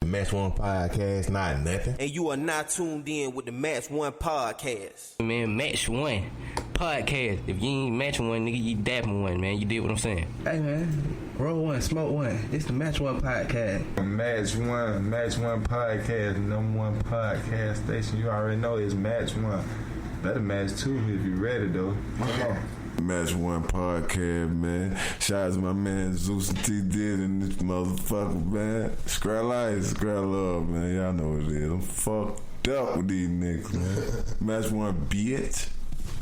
Match One Podcast, not nothing. And you are not tuned in with the Match One Podcast. Man, Match One Podcast. If you ain't matching one, nigga, you dapping one, man. You did what I'm saying. Hey, man. Roll one, smoke one. It's the Match One Podcast. Match One Podcast, number one podcast station. You already know it's Match One. Better match two if you ready, though. Come on. Match One Podcast, man. Shout out to my man Zeus and T did and this motherfucker, man. Scrap love, man. Y'all know what it is. I'm fucked up with these niggas, man. Match One, bitch.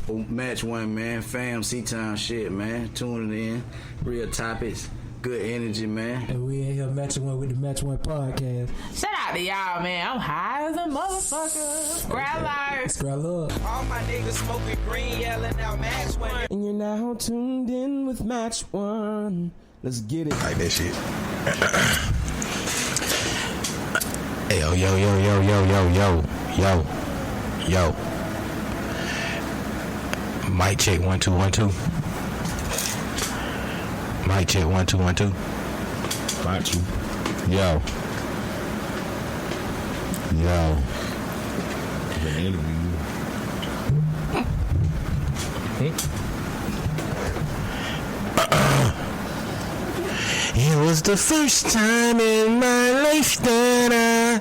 Match One, man. Fam, C-Town shit, man. Tuning in. Real topics. Good energy, man. And we in here matching one with the Match One Podcast. Shout out to y'all, man. I'm high as a motherfucker. Scrap love. All my niggas smoking green, yelling out Match One. And you're now tuned in with Match One. Let's get it. Like that shit. Hey, yo. Mic check 1 2 1 2. Mic check 1 2 1 2. Got you. Yo. The interview. It was the first time in my life that I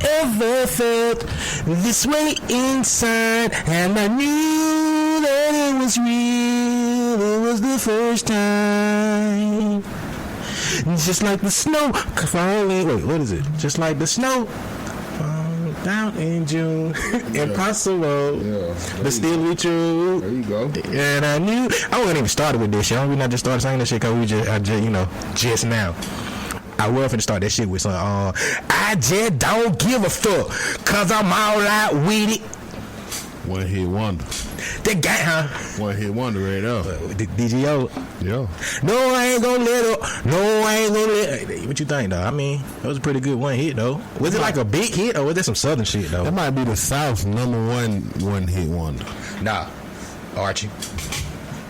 ever felt this way inside, and I knew that it was real. It was the first time. Just like the snow falling. Wait, what is it? Just like the snow falling down in June. Impossible. Yeah. But still be true. There you go. And I knew I wasn't even started with this shit. We not just started saying this shit because just now. I was finna start that shit with some I just don't give a fuck cause I'm all out with it. One hit wonder. That guy, huh? One hit wonder right there. DGO. Yeah. No, I ain't gonna let up. No, I ain't gonna let. Hey, what you think, though? I mean, that was a pretty good one hit, though. Was it like a big hit, or was that some southern shit, though? That might be the South's number one hit wonder. Nah, Archie.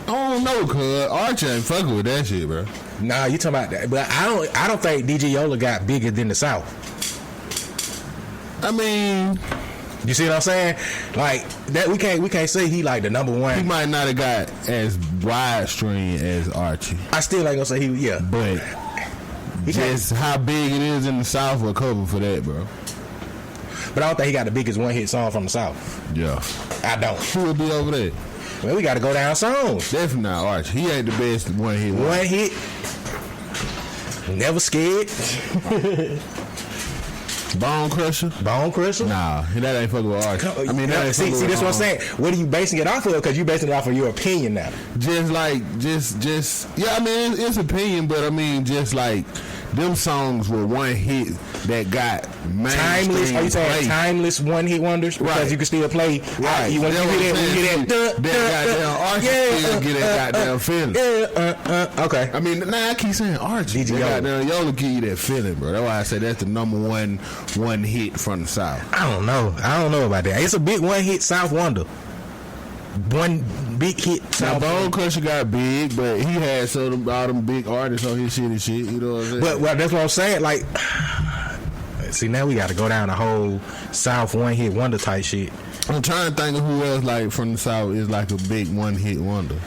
I don't know, cuz Archie ain't fucking with that shit, bro. Nah, you talking about that? But I don't think DJ Yola got bigger than the South. I mean, you see what I'm saying? Like that, we can't say he like the number one. he might not have got as widestream as Archie, I still ain't gonna say he, but just how big it is in the South will cover for that, bro. But I don't think he got the biggest one hit song from the South. Yeah. I don't. Who will be over there? Well, we got to go down songs. Definitely not Archie. He ain't the best one hit. One hit. Never scared. Bone Crusher? Nah, that ain't fucking with Archie. I mean, that see, that's what I'm saying. What are you basing it off of? Because you basing it off of your opinion now. Just yeah, I mean, it's opinion, but I mean, just like them songs were one hit that got timeless. Are you saying timeless one hit wonders? Because right. You can still play. Right. You want to hear that goddamn Archie still get that goddamn feeling. Okay. I mean, I keep saying Archie. Goddamn Yola give you that feeling, bro. That's why I say that's the number one hit from the South. I don't know about that. It's a big one hit South wonder. One big hit. Now Bone Crusher got big, but he had all them big artists on his shit and shit. You know what I'm saying? But that's what I'm saying. Like, see, now we got to go down the whole South one hit wonder type shit. I'm trying to think of who else like from the South is like a big one hit wonder.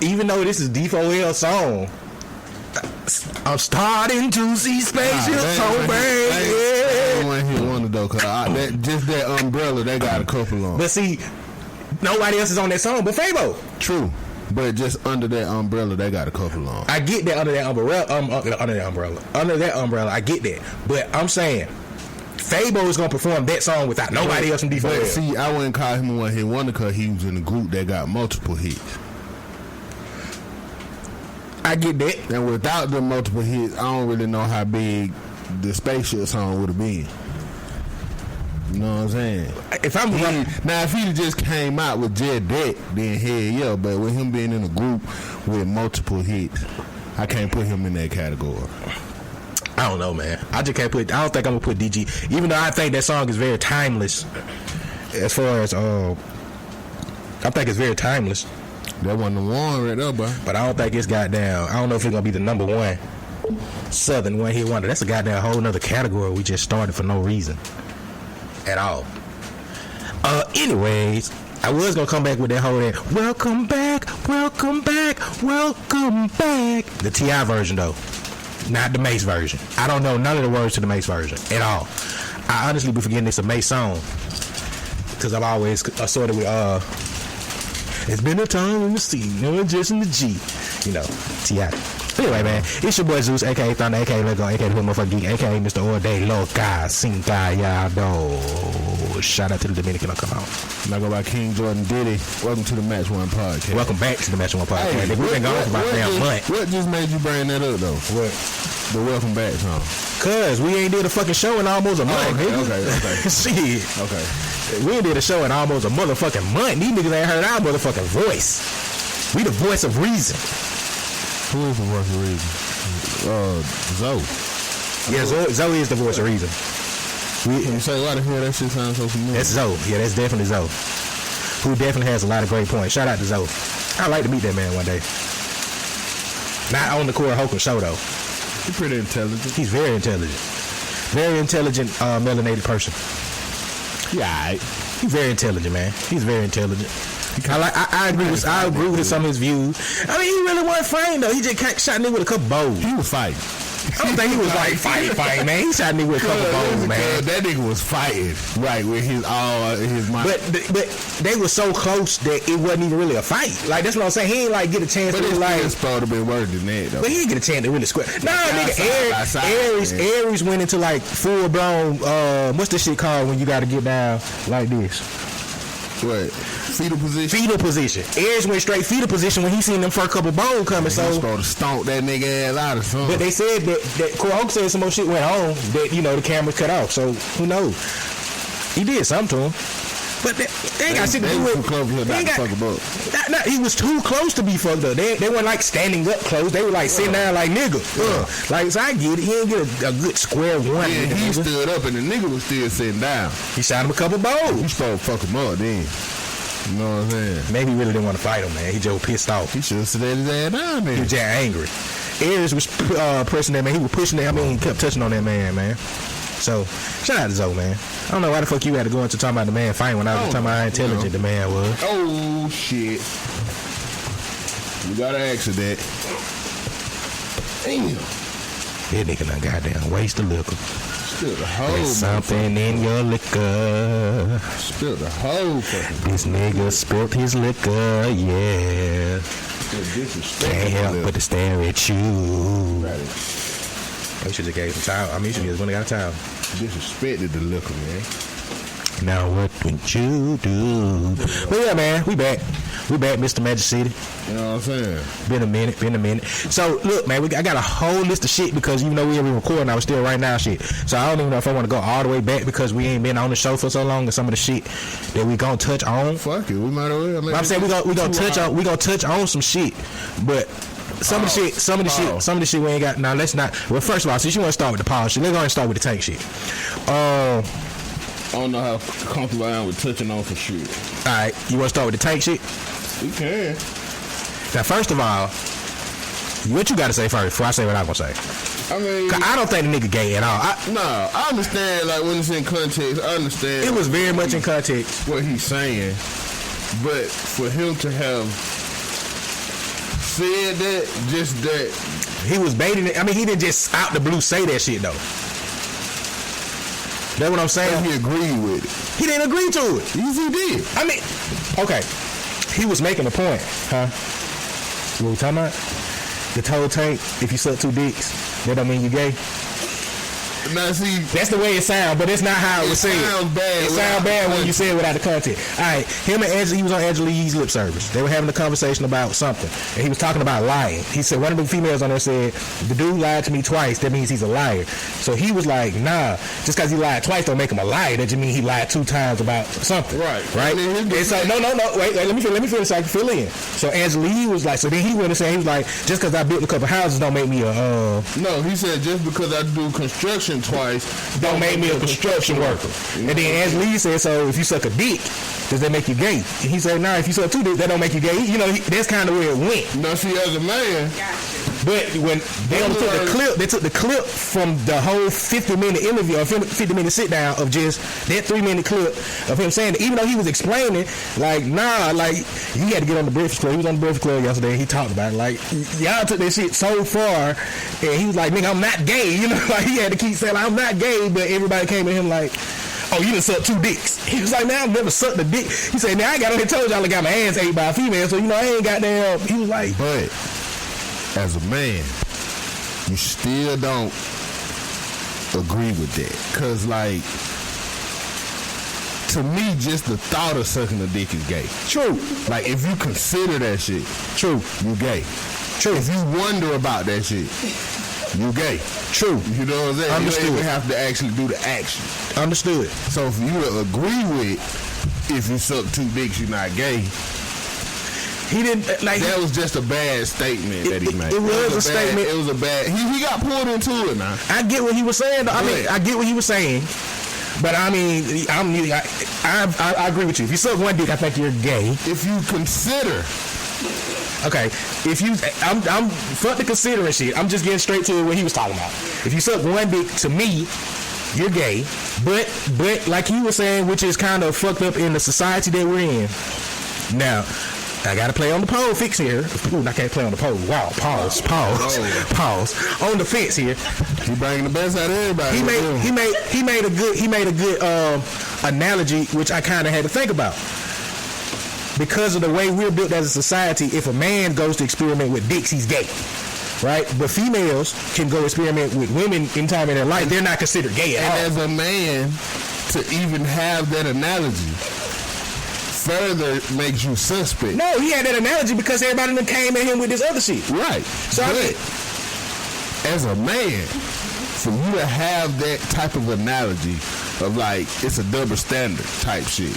Even though this is D4L song, I'm starting to see spaceships so bad. One hit wonder though, cause that umbrella they got a couple on. But see, nobody else is on that song but Fabo. True, but just under that umbrella they got a couple on. I get that under that umbrella, I get that. But I'm saying Fabo is gonna perform that song without nobody else from D4L. But see, I wouldn't call him a one hit wonder because he was in a group that got multiple hits. I get that. And without the multiple hits, I don't really know how big the Spaceship song would have been. You know what I'm saying? If he just came out with just that, then hell yeah. But with him being in a group with multiple hits, I can't put him in that category. I don't know, man. I don't think I'm gonna put DG, even though I think that song is very timeless. As far as I think it's very timeless. That wasn't the one right there, bro. But I don't think it's goddamn. I don't know if it's gonna be the number one. Southern one hit wonder. That's a goddamn whole nother category we just started for no reason at all. Anyways, I was gonna come back with that whole welcome back, welcome back, welcome back. The T.I. version though, not the Mace version. I don't know none of the words to the Mace version at all. I honestly be forgetting it's a Mace song because I've always assorted with it's been a time in the sea, no just in the G, you know, T.I. Anyway, man, it's your boy Zeus, aka Thunder, aka Lego, aka the motherfucking geek, aka Mr. Orday Loca Cincayado. Shout out to the Dominican, come on. Now go by King Jordan Diddy. Welcome to the Match One Podcast. Welcome back to the Match One Podcast. Hey, we've been gone for about a damn month. What just made you bring that up though? What? The welcome back song. Cause we ain't did a fucking show in almost a month, nigga. Okay. Shit. Okay. We ain't did a show in almost a motherfucking month. These niggas ain't heard our motherfucking voice. We the voice of reason. Who is the voice of reason? Zoe. Yeah, Zoe is the voice of reason. You say, why the hell that shit sounds so familiar? That's Zoe. Yeah, that's definitely Zoe. Who definitely has a lot of great points. Shout out to Zoe. I'd like to meet that man one day. Not on the Corey Holcomb show though. He's pretty intelligent. He's very intelligent. Very intelligent, melanated person. Yeah, alright. He's very intelligent, man. He's very intelligent. I agree with some of his views. I mean, he really wasn't fighting though. He just shot nigga with a couple bows. He was fighting. I don't think he was like fighting, man. He shot nigga with a couple bows, man. That nigga was fighting, right, with his mind. But they were so close that it wasn't even really a fight. Like that's what I'm saying. He ain't like get a chance but to like. It's supposed to be worse than that though. But he didn't get a chance to really square. Nah, nigga, Aries went into like full blown. What's this shit called when you got to get down like this? What? Fetal position? Fetal position. Aries went straight fetal position when he seen them first couple bones coming. So he was supposed to stomp that nigga ass out or something. But they said that Corey Holcomb said some more shit went on that, you know, the camera cut off. So who knows? He did something to him. But they ain't got shit to do with it. He was too close to be fucked up. They weren't like standing up close. They were like sitting down like nigga. Like, so I get it. He didn't get a good square one. Yeah, he stood up and the nigga was still sitting down. He shot him a couple balls. You supposed to fuck him up then. You know what I'm saying? Maybe he really didn't want to fight him, man. He just pissed off. He should have sit his ass down there. He was just angry. Aries was pressing that man. He was pushing that. I mean, he kept touching on that man. So, shout out to Zoe, man. I don't know why the fuck you had to go into talking about the man fighting when I was talking about how intelligent the man was. Oh, shit. You gotta answer that. Damn. That nigga done goddamn waste of liquor. Spilled the whole. There's something in your liquor. Spilled the whole fucking. This nigga spilled his liquor, yeah. Can't help but to stare at you. Right. You should have gave him time. I mean, you should have got time. Disrespected the liquor, man. Now what would you do? But yeah, man, we back. We back, Mr. Magic City. You know what I'm saying? Been a minute. So look, man, I got a whole list of shit because even though we ain't been recording, I was still right now shit. So I don't even know if I want to go all the way back because we ain't been on the show for so long and some of the shit that we gonna touch on. Fuck it, we might as well. I'm saying we gonna touch on some shit, but. Some of the shit we ain't got. Now let's not. Well, first of all, since you want to start with the power shit, let's go ahead and start with the tank shit. I don't know how comfortable I am with touching on some shit. All right, you want to start with the tank shit? We can. Now, first of all, what you got to say first before I say what I'm gonna say? I mean, I don't think the nigga gay at all. I understand. Like when it's in context, I understand. It was very much in context what he's saying, but for him to have said that, just that he was baiting it. I mean, he didn't just out the blue say that shit though. That's what I'm saying. He agreed with it. He didn't agree to it. Yes, he did. I mean, okay. He was making a point, huh? What we talking about? The toe tank. If you suck two dicks, that don't mean you gay. Now see, that's the way it sounds, but it's not how it was said. It sounds bad when you say it without the content. All right, him and Angela, he was on Angela Yee's lip service. They were having a conversation about something, and he was talking about lying. He said one of the females on there said, "The dude lied to me twice. That means he's a liar." So he was like, "Nah, just because he lied twice don't make him a liar. That just means he lied 2 times about something." Right. It's like no. Wait. Let me finish so I can fill in. So Angela Yee was like, so then he went and said, he was like, just because I built a couple houses don't make me a. No, he said just because I do construction twice don't make me a construction worker. And then Angela Lee said, so if you suck a dick, does that make you gay? And he said, nah, if you suck 2 dicks, that don't make you gay. You know, that's kind of where it went. No, see, as a man, But when they only took the clip from the whole 50-minute interview or 50-minute sit down of just that 3-minute clip of him saying that, even though he was explaining, like, nah, like, he had to get on the Breakfast Club. He was on the Breakfast Club yesterday and he talked about it. Like, y'all took that shit so far, and he was like, nigga, I'm not gay. You know, like, he had to keep saying, like, I'm not gay, but everybody came at him like, oh, you done sucked 2 dicks. He was like, man, I've never sucked a dick. He said, now I got on here told y'all I got my ass ate by a female, so, you know, I ain't got damn. He was like, but as a man, you still don't agree with that. Because, like, to me, just the thought of sucking a dick is gay. True. Like, if you consider that shit, true, you gay. True. If you wonder about that shit, you gay. True. You know what I'm saying? Understood. You don't even have to actually do the action. Understood. So for you to agree with, if you suck 2 dicks, you're not gay. He didn't like. That was just a bad statement that he made. It was a statement. It was a bad. He got pulled into it now. I get what he was saying. I mean, I get what he was saying. But I mean, I agree with you. If you suck 1 dick, I think you're gay. If you consider. Okay, if you, I'm fuck the considering shit. I'm just getting straight to what he was talking about. If you suck 1 dick, to me, you're gay. But like he was saying, which is kind of fucked up in the society that we're in. Now, I gotta play on the pole fix here. Ooh, I can't play on the pole. Wow, pause. On the fence here. He bringing the best out of everybody. He made a good analogy, which I kind of had to think about. Because of the way we're built as a society, if a man goes to experiment with dicks, he's gay, right? But females can go experiment with women in time in their life. They're not considered gay at all. And as a man, to even have that analogy further makes you suspect. No, he had that analogy because everybody done came at him with this other shit. Right. So as a man, for you to have that type of analogy of like, it's a double standard type shit.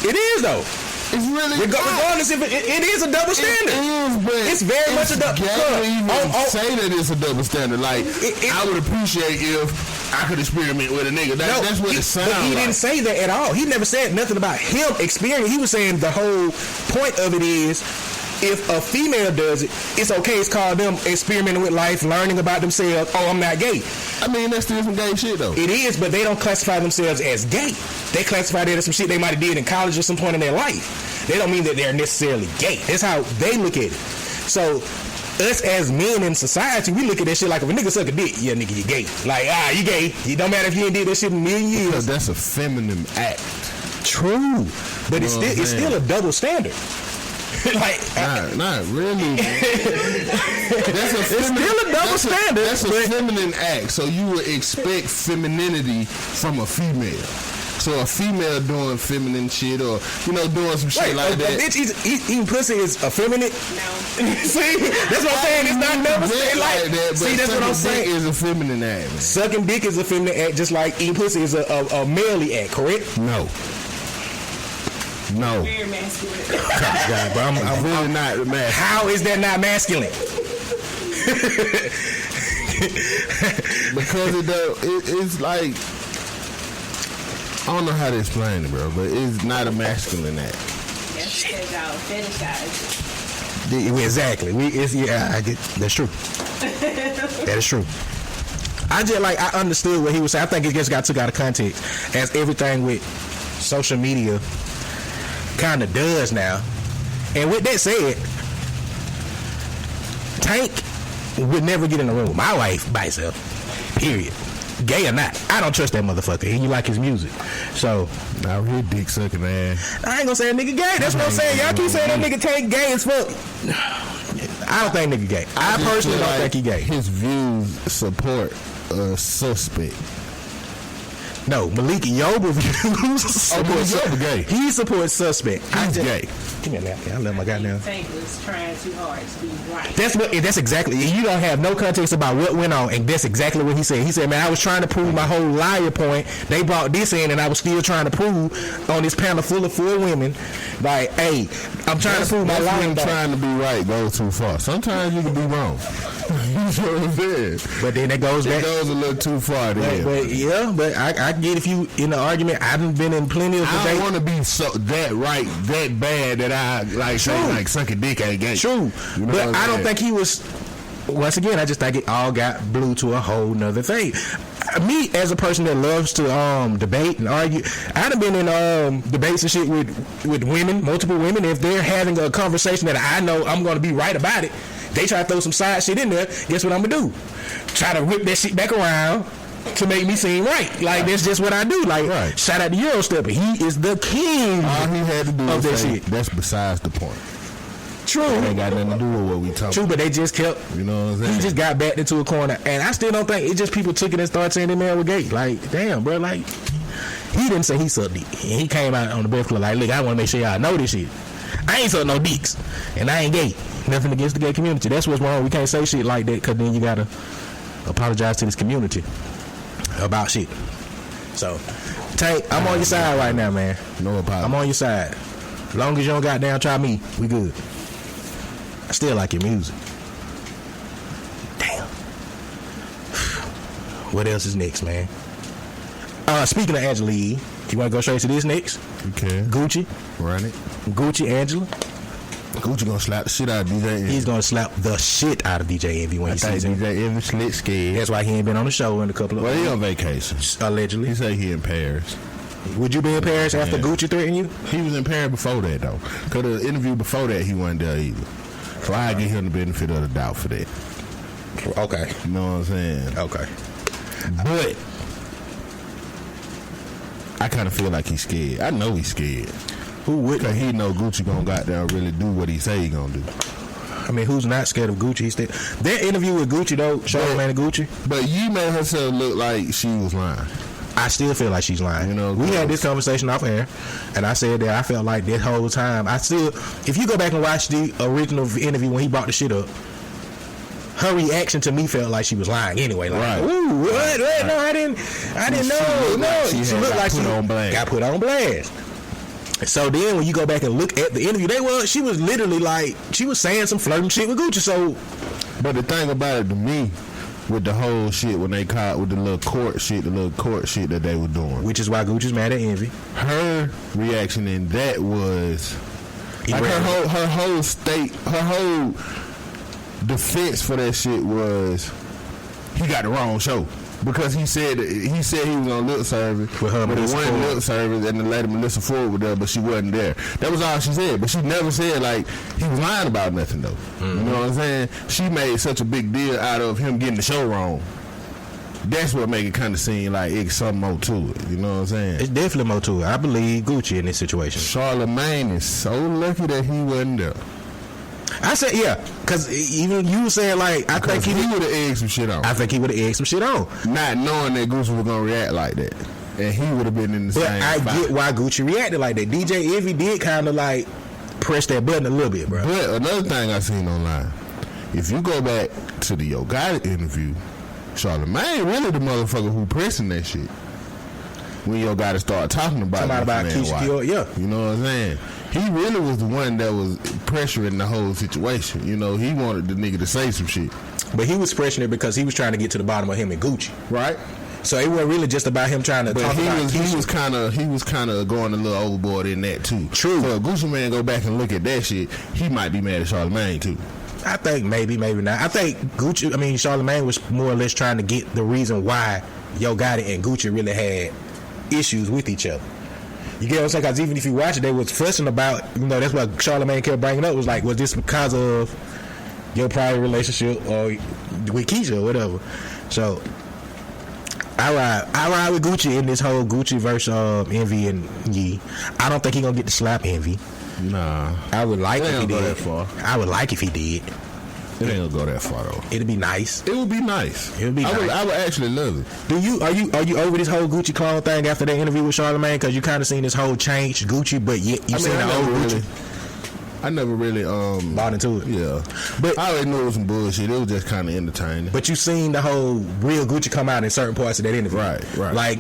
It is though. It's really regardless if it is a double standard. It is, but it's very much a double standard. Say that it's a double standard. Like I would appreciate if I could experiment with a nigga. That's what it sounds like. But he didn't say that at all. He never said nothing about him experiencing. He was saying the whole point of it is, if a female does it, it's okay. It's called them experimenting with life, learning about themselves. Oh, I'm not gay. I mean, that's still some gay shit, though. It is, but they don't classify themselves as gay. They classify that as some shit they might have did in college or some point in their life. They don't mean that they're necessarily gay. That's how they look at it. So, us as men in society, we look at that shit like if a nigga suck a dick, yeah, nigga, you gay. Like, you gay. It don't matter if you ain't did that shit in a million years. Because that's a feminine act. True. But it's still a double standard. Like, not really. It's still a double standard. That's a feminine act. So you would expect femininity from a female. So a female doing feminine shit or doing some shit like that. A bitch eating pussy is effeminate. No. See, that's what I'm saying. It's not double standard like that. See, that's what I'm saying. Is a feminine act. Man. Sucking dick is a feminine act, just like eating pussy is a male-y act. Correct? No. Very masculine. God, but I'm really not masculine. How is that not masculine? Because it's like, I don't know how to explain it, bro, but it's not a masculine act. That's because y'all fetishize it. Exactly. I get that's true. That is true. I understood what he was saying. I think it just got took out of context, as everything with social media kind of does now. And with that said, Tank would never get in the room with my wife by herself. Period. Gay or not, I don't trust that motherfucker. And you like his music, so now he dick sucking ass. I ain't gonna say a nigga gay. That's what I'm saying. Y'all keep saying that nigga Tank gay as fuck. I don't think nigga gay. I personally don't think he gay. His views support a suspect. No, Malik Yoba views. Gay. He supports suspect. He's gay. Give me a napkin. I love my goddamn. Tank was trying too hard to be right. That's exactly. You don't have no context about what went on, and that's exactly what he said. He said, "Man, I was trying to prove my whole liar point. They brought this in, and I was still trying to prove on this panel full of 4 women, like, hey, I'm trying to prove my liar point. Trying to be right goes too far. Sometimes you can be wrong. You know what I'm saying? But then it goes back. It goes a little too far. But I get if you in the argument. I haven't been in plenty of. I don't want to be that bad that I like say like suck a dick ain't gay. True, but I don't think he was once again, I just think it all got blew to a whole nother thing. Me, as a person that loves to debate and argue, I done been in debates and shit with women, multiple women. If they're having a conversation that I know I'm going to be right about it, they try to throw some side shit in there. Guess what I'm going to do? Try to whip that shit back around to make me seem right. Like, that's just what I do. Like, shout out to Eurostepper. He is the king. All he had to do of was that say, shit. that's besides the point. True. It ain't got nothing to do with what we talking. True, but they just kept. You know what I'm saying? He just got backed into a corner, and I still don't think it's just people took it and started saying that man was gay. Like, damn, bro, like he didn't say he sucked dick, and he came out on the Breakfast Club like, look, I want to make sure y'all know this shit. I ain't sucked no dicks, and I ain't gay. Nothing against the gay community. That's what's wrong. We can't say shit like that because then you gotta apologize to this community about shit. So, Tank, I'm on your side right now, man. No apology. I'm on your side. As long as you don't goddamn try me, we good. I still like your music. Damn. What else is next, man? Speaking of Angela Yee, you want to go straight to this next? You can. Gucci. Run it. Gucci, Angela. Gucci gonna slap the shit out of DJ Envy. He's gonna slap the shit out of DJ Envy when he sees him. DJ Envy slit scared. That's why he ain't been on the show in a couple of Well, he on vacation. Allegedly. He say he in Paris. Would you be in Paris after Gucci threatened you? He was in Paris before that, though. Because the interview before that, he wasn't there either. So I give him the benefit of the doubt for that. Okay. You know what I'm saying? Okay. But I kind of feel like he's scared. I know he's scared. Who wouldn't? Because he know Gucci gonna goddamn really do what he say he gonna do. I mean, who's not scared of Gucci? That interview with Gucci, though, Charlamagne and Gucci. But you made herself look like she was lying. I still feel like she's lying. You know, we had this conversation off air, and I said that I felt like that whole time. If you go back and watch the original interview when he brought the shit up, her reaction to me felt like she was lying anyway. Like, right. Ooh, what? Right. No, I didn't know. No, she looked like she got put on blast. So then when you go back and look at the interview, she was literally like, she was saying some flirting shit with Gucci. So, but the thing about it to me, with the whole shit when they caught with the little court shit that they were doing, which is why Gucci's mad at Envy. Her reaction in that was like her whole defense for that shit was he got the wrong show. Because he said he was on lip service with her, but it wasn't lip service, and the lady Melissa Ford was there, but she wasn't there. That was all she said. But she never said like he was lying about nothing though. Mm-hmm. You know what I'm saying? She made such a big deal out of him getting the show wrong. That's what make it kind of seem like it's something more to it. You know what I'm saying? It's definitely more to it. I believe Gucci in this situation. Charlamagne is so lucky that he wasn't there. I said, yeah, because even you saying like, I think he would have egged some shit on. I think he would have egged some shit on, not knowing that Gucci was gonna react like that, and he would have been in the same. But I get why Gucci reacted like that. DJ Envy did kind of like press that button a little bit, bro. But another thing I seen online, if you go back to the Yo Gotti interview, Charlamagne really the motherfucker who pressing that shit. When Yo Gotti started talking about Keisha Dior, yeah, you know what I'm saying. He really was the one that was pressuring the whole situation. You know, he wanted the nigga to say some shit. But he was pressuring it because he was trying to get to the bottom of him and Gucci. Right. So it wasn't really just about him trying to talk about Keisha. He was kind of going a little overboard in that too. True. So if Gucci Man go back and look at that shit, he might be mad at Charlamagne too. I think maybe not. I think Charlamagne was more or less trying to get the reason why Yo Gotti and Gucci really had issues with each other. You get what I'm saying? Because even if you watch it, they was fussing about, that's what Charlamagne kept bringing up, was like, was this because of your prior relationship or with Keisha or whatever? So I ride with Gucci in this whole Gucci versus Envy and Yee. I don't think he gonna get to slap Envy. Nah. I would like if he did. That far. I would like if he did. It ain't gonna go that far though. It'd be nice. It would be nice. It would be nice. I would actually love it. Are you over this whole Gucci clone thing after that interview with Charlamagne? Because you kind of seen this whole change Gucci, but yet you seen the old Gucci. I never really bought into it. Yeah, but I already knew it was some bullshit. It was just kind of entertaining. But you seen the whole real Gucci come out in certain parts of that interview, right? Like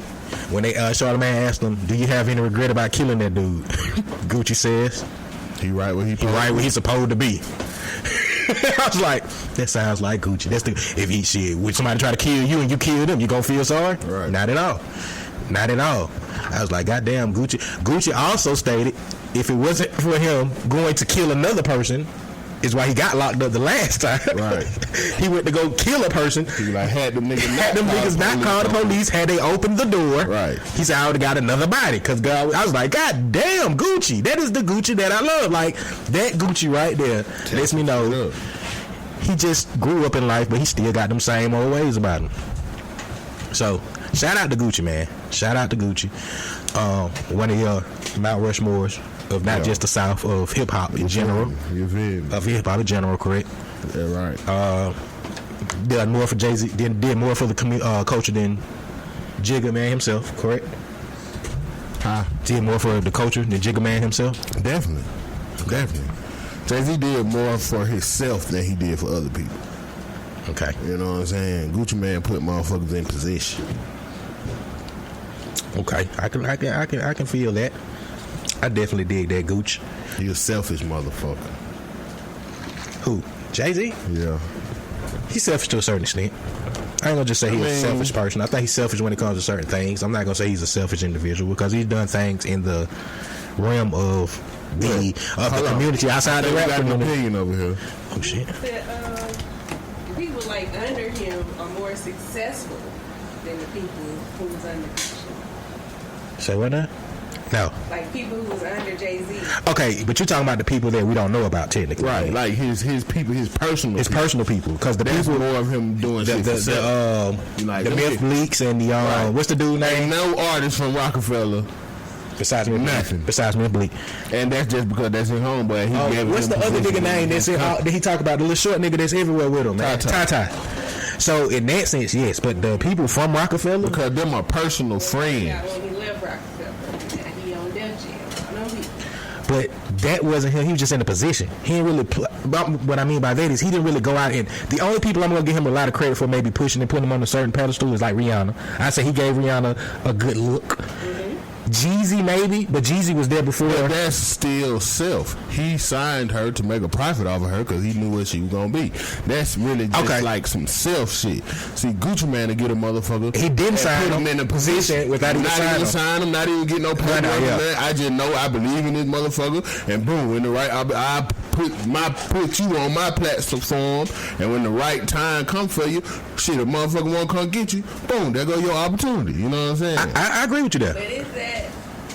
when they Charlamagne asked him, "Do you have any regret about killing that dude?" Gucci says, "He right where he's supposed to be." I was like, that sounds like Gucci. That's would somebody try to kill you and you kill them, you gonna feel sorry? Right. Not at all. I was like, goddamn, Gucci. Gucci also stated if it wasn't for him going to kill another person, is why he got locked up the last time. Right. He went to go kill a person. He like had them niggas not call the police. Had they opened the door, right? He said, "I would have got another body." Because I was like, "God damn, Gucci! That is the Gucci that I love. Like that Gucci right there lets me know he just grew up in life, but he still got them same old ways about him." So shout out to Gucci, man. Shout out to Gucci. One of your Mount Rushmores of not just the South, of hip hop in general. Of hip hop in general, correct? Yeah, right. Did more for Jay-Z, did more for the culture than Jigga Man himself, correct? Did more for the culture than Jigga Man himself? Definitely. Jay-Z did more for himself than he did for other people. Okay. You know what I'm saying? Gucci Man put motherfuckers in position. Okay, I can feel that. I definitely dig that Gucci. He a selfish motherfucker. Who? Jay-Z? Yeah. He's selfish to a certain extent. I ain't gonna just say he's a selfish person. I think he's selfish when it comes to certain things. I'm not gonna say he's a selfish individual because he's done things in the realm of the community outside the rap community. An opinion over here. Oh shit. People like under him are more successful than the people who was under him. Say what now? No. Like people who was under Jay-Z. Okay, but you're talking about the people that we don't know about technically. Right, like his people, his personal people. Because the that's people more of him doing shit for self. The Myth Bleaks and the what's the dude name? Ain't no artist from Rockefeller besides Myth nothing. Besides Myth Bleak. And that's just because that's his homeboy. What's the other nigga name that's that he talk about? The little short nigga that's everywhere with him, man. Ty. So in that sense, yes, but the people from Rockefeller, because them are personal friends. Yeah, when he left Rockefeller, he on Def Jam. I know he. But that wasn't him. He was just in a position. He didn't really. What I mean by that is he didn't really go out and. The only people I'm gonna give him a lot of credit for maybe pushing and putting him on a certain pedestal is like Rihanna. I say he gave Rihanna a good look. Jeezy maybe, but Jeezy was there before. But that's still self. He signed her to make a profit off of her because he knew what she was gonna be. That's really just like some self shit. See, Gucci Man to get a motherfucker. He didn't sign him in a position without even sign him, not even get no paper. I just know I believe in this motherfucker, and boom, in the right, I put you on my platform, and when the right time comes for you, shit, a motherfucker won't come get you. Boom, there go your opportunity. You know what I'm saying? I agree with you there. But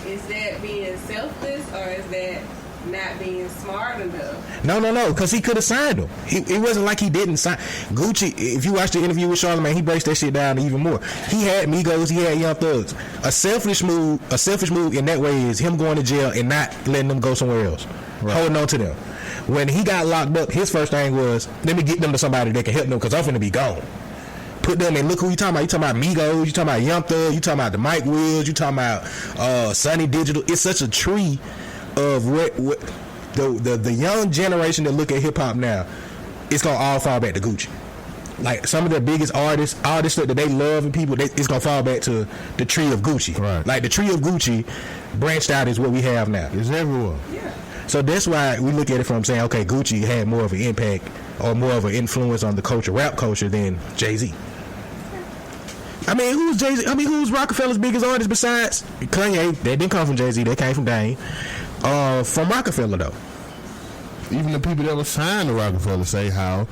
is that being selfless or is that not being smart enough? No, because he could have signed him. It wasn't like he didn't sign. Gucci, if you watch the interview with Charlamagne, he breaks that shit down even more. He had Migos, he had Young Thugs. A selfish move in that way is him going to jail and not letting them go somewhere else. Right. Holding on to them. When he got locked up, his first thing was, let me get them to somebody that can help them because I'm finna be gone. Put them in. Look who you talking about. You talking about Migos. You talking about Young Thug. You talking about the Mike Wills. You talking about Sonny Digital. It's such a tree of what the young generation that look at hip hop now. It's gonna all fall back to Gucci. Like some of the biggest artists that they love and people, it's gonna fall back to the tree of Gucci. Right. Like the tree of Gucci branched out is what we have now. It's everywhere. Yeah. So that's why we look at it from saying, okay, Gucci had more of an impact or more of an influence on the culture, rap culture, than Jay-Z. I mean, who's Jay-Z? I mean, who's Rockefeller's biggest artist besides Kanye? They didn't come from Jay-Z. They came from Dame. From Rockefeller, though. Even the people that were signed to Rockefeller say how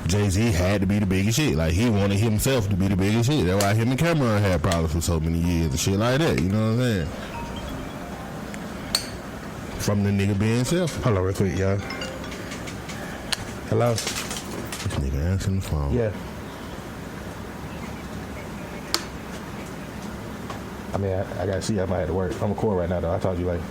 Jay-Z had to be the biggest shit. Like, he wanted himself to be the biggest shit. That's why him and Cameron had problems for so many years and shit like that. You know what I'm saying? From the nigga being self. Hold on real quick, y'all. Hello? This nigga answering the phone. Yeah. I mean, I gotta see. I might have to work. I'm recording right now, though. I'll talk to you later.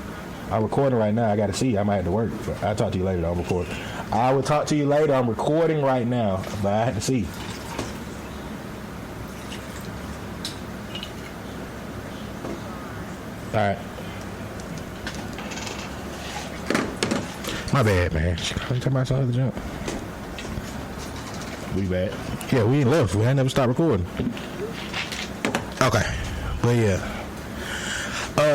I'm recording right now. I gotta see. I might have to work. But I'll talk to you later, though. I'm recording. I will talk to you later. I'm recording right now, but I have to see. All right. My bad, man. You talking about some other jump? We back. Yeah, we ain't left. We ain't never stopped recording. Okay. But yeah.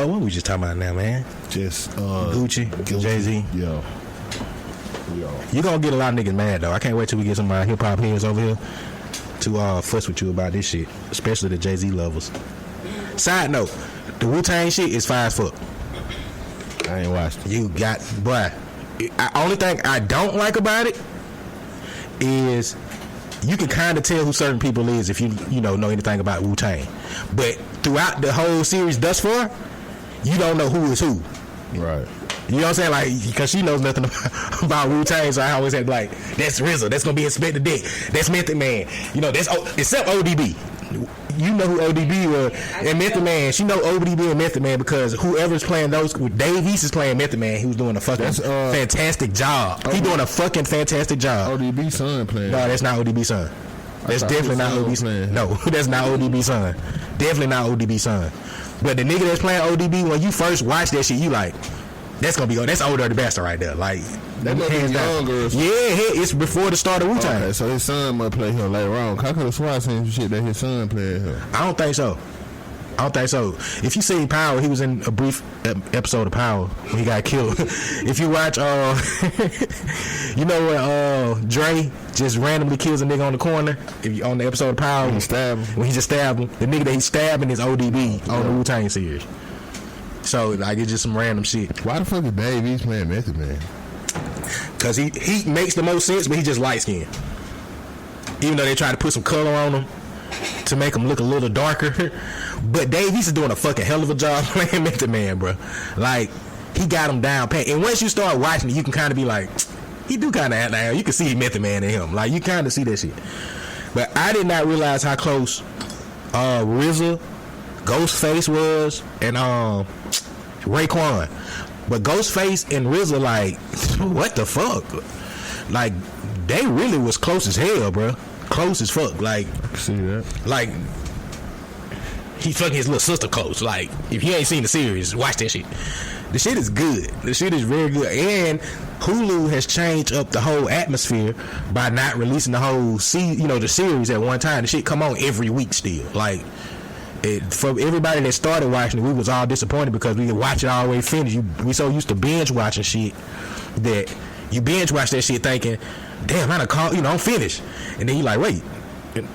What we just talking about now, man? Just Gucci, Jay-Z. Yo. You gonna get a lot of niggas mad though. I can't wait till we get some of my hip hop heads over here to fuss with you about this shit, especially the Jay-Z lovers. Side note, the Wu-Tang shit is fire as fuck. I ain't watched it. You got, boy, Only thing I don't like about it is you can kind of tell who certain people is if you know anything about Wu-Tang. But throughout the whole series thus far, you don't know who is who. Right. You know what I'm saying? Like, because she knows nothing about Wu-Tang, so I always had like, that's RZA, that's gonna be Inspector Dick, that's Method Man. You know, that's except ODB. You know who ODB was and Method Man. She know ODB and Method Man because whoever's playing those, Dave East is playing Method Man. He was doing a fucking fantastic job. He doing a fucking fantastic job. ODB son playing. No, that's not ODB son. That's definitely not ODB son. No, that's not ODB son. Definitely not ODB son. But the nigga that's playing ODB, when you first watch that shit, you like, that's older the bastard right there. Like, that hands down. Yeah, it's before the start of Wu-Tang. Okay, so his son might play him later on. I could have sworn I seen some shit that his son played him. I don't think so. If you see Power, he was in a brief episode of Power when he got killed. If you watch, you know when Dre just randomly kills a nigga on the corner, on the episode of Power, when he just stabbed him, the nigga that he's stabbing is ODB on the Wu-Tang series. So like it's just some random shit. Why the fuck is Dave East playing Method Man? Because he makes the most sense, but he just light skinned. Even though they try to put some color on him to make him look a little darker. But Dave East is doing a fucking hell of a job playing Method Man, bro. Like, he got him down pat. And once you start watching it, you can kind of be like, he do kind of act like, you can see Method Man in him. Like, you kind of see that shit. But I did not realize how close RZA, Ghostface was, and Raekwon. But Ghostface and RZA, like, what the fuck? Like, they really was close as hell, bro. Close as fuck. Like, see that? Like, he fucking his little sister close. Like, if you ain't seen the series, watch that shit. The shit is good. The shit is very good. And Hulu has changed up the whole atmosphere by not releasing the whole the series at one time. The shit come on every week still. Like, for everybody that started watching it, we was all disappointed because we could watch it all the way finished. We so used to binge watching shit that you binge watch that shit thinking, damn, I done called, I'm finished. And then you like, wait,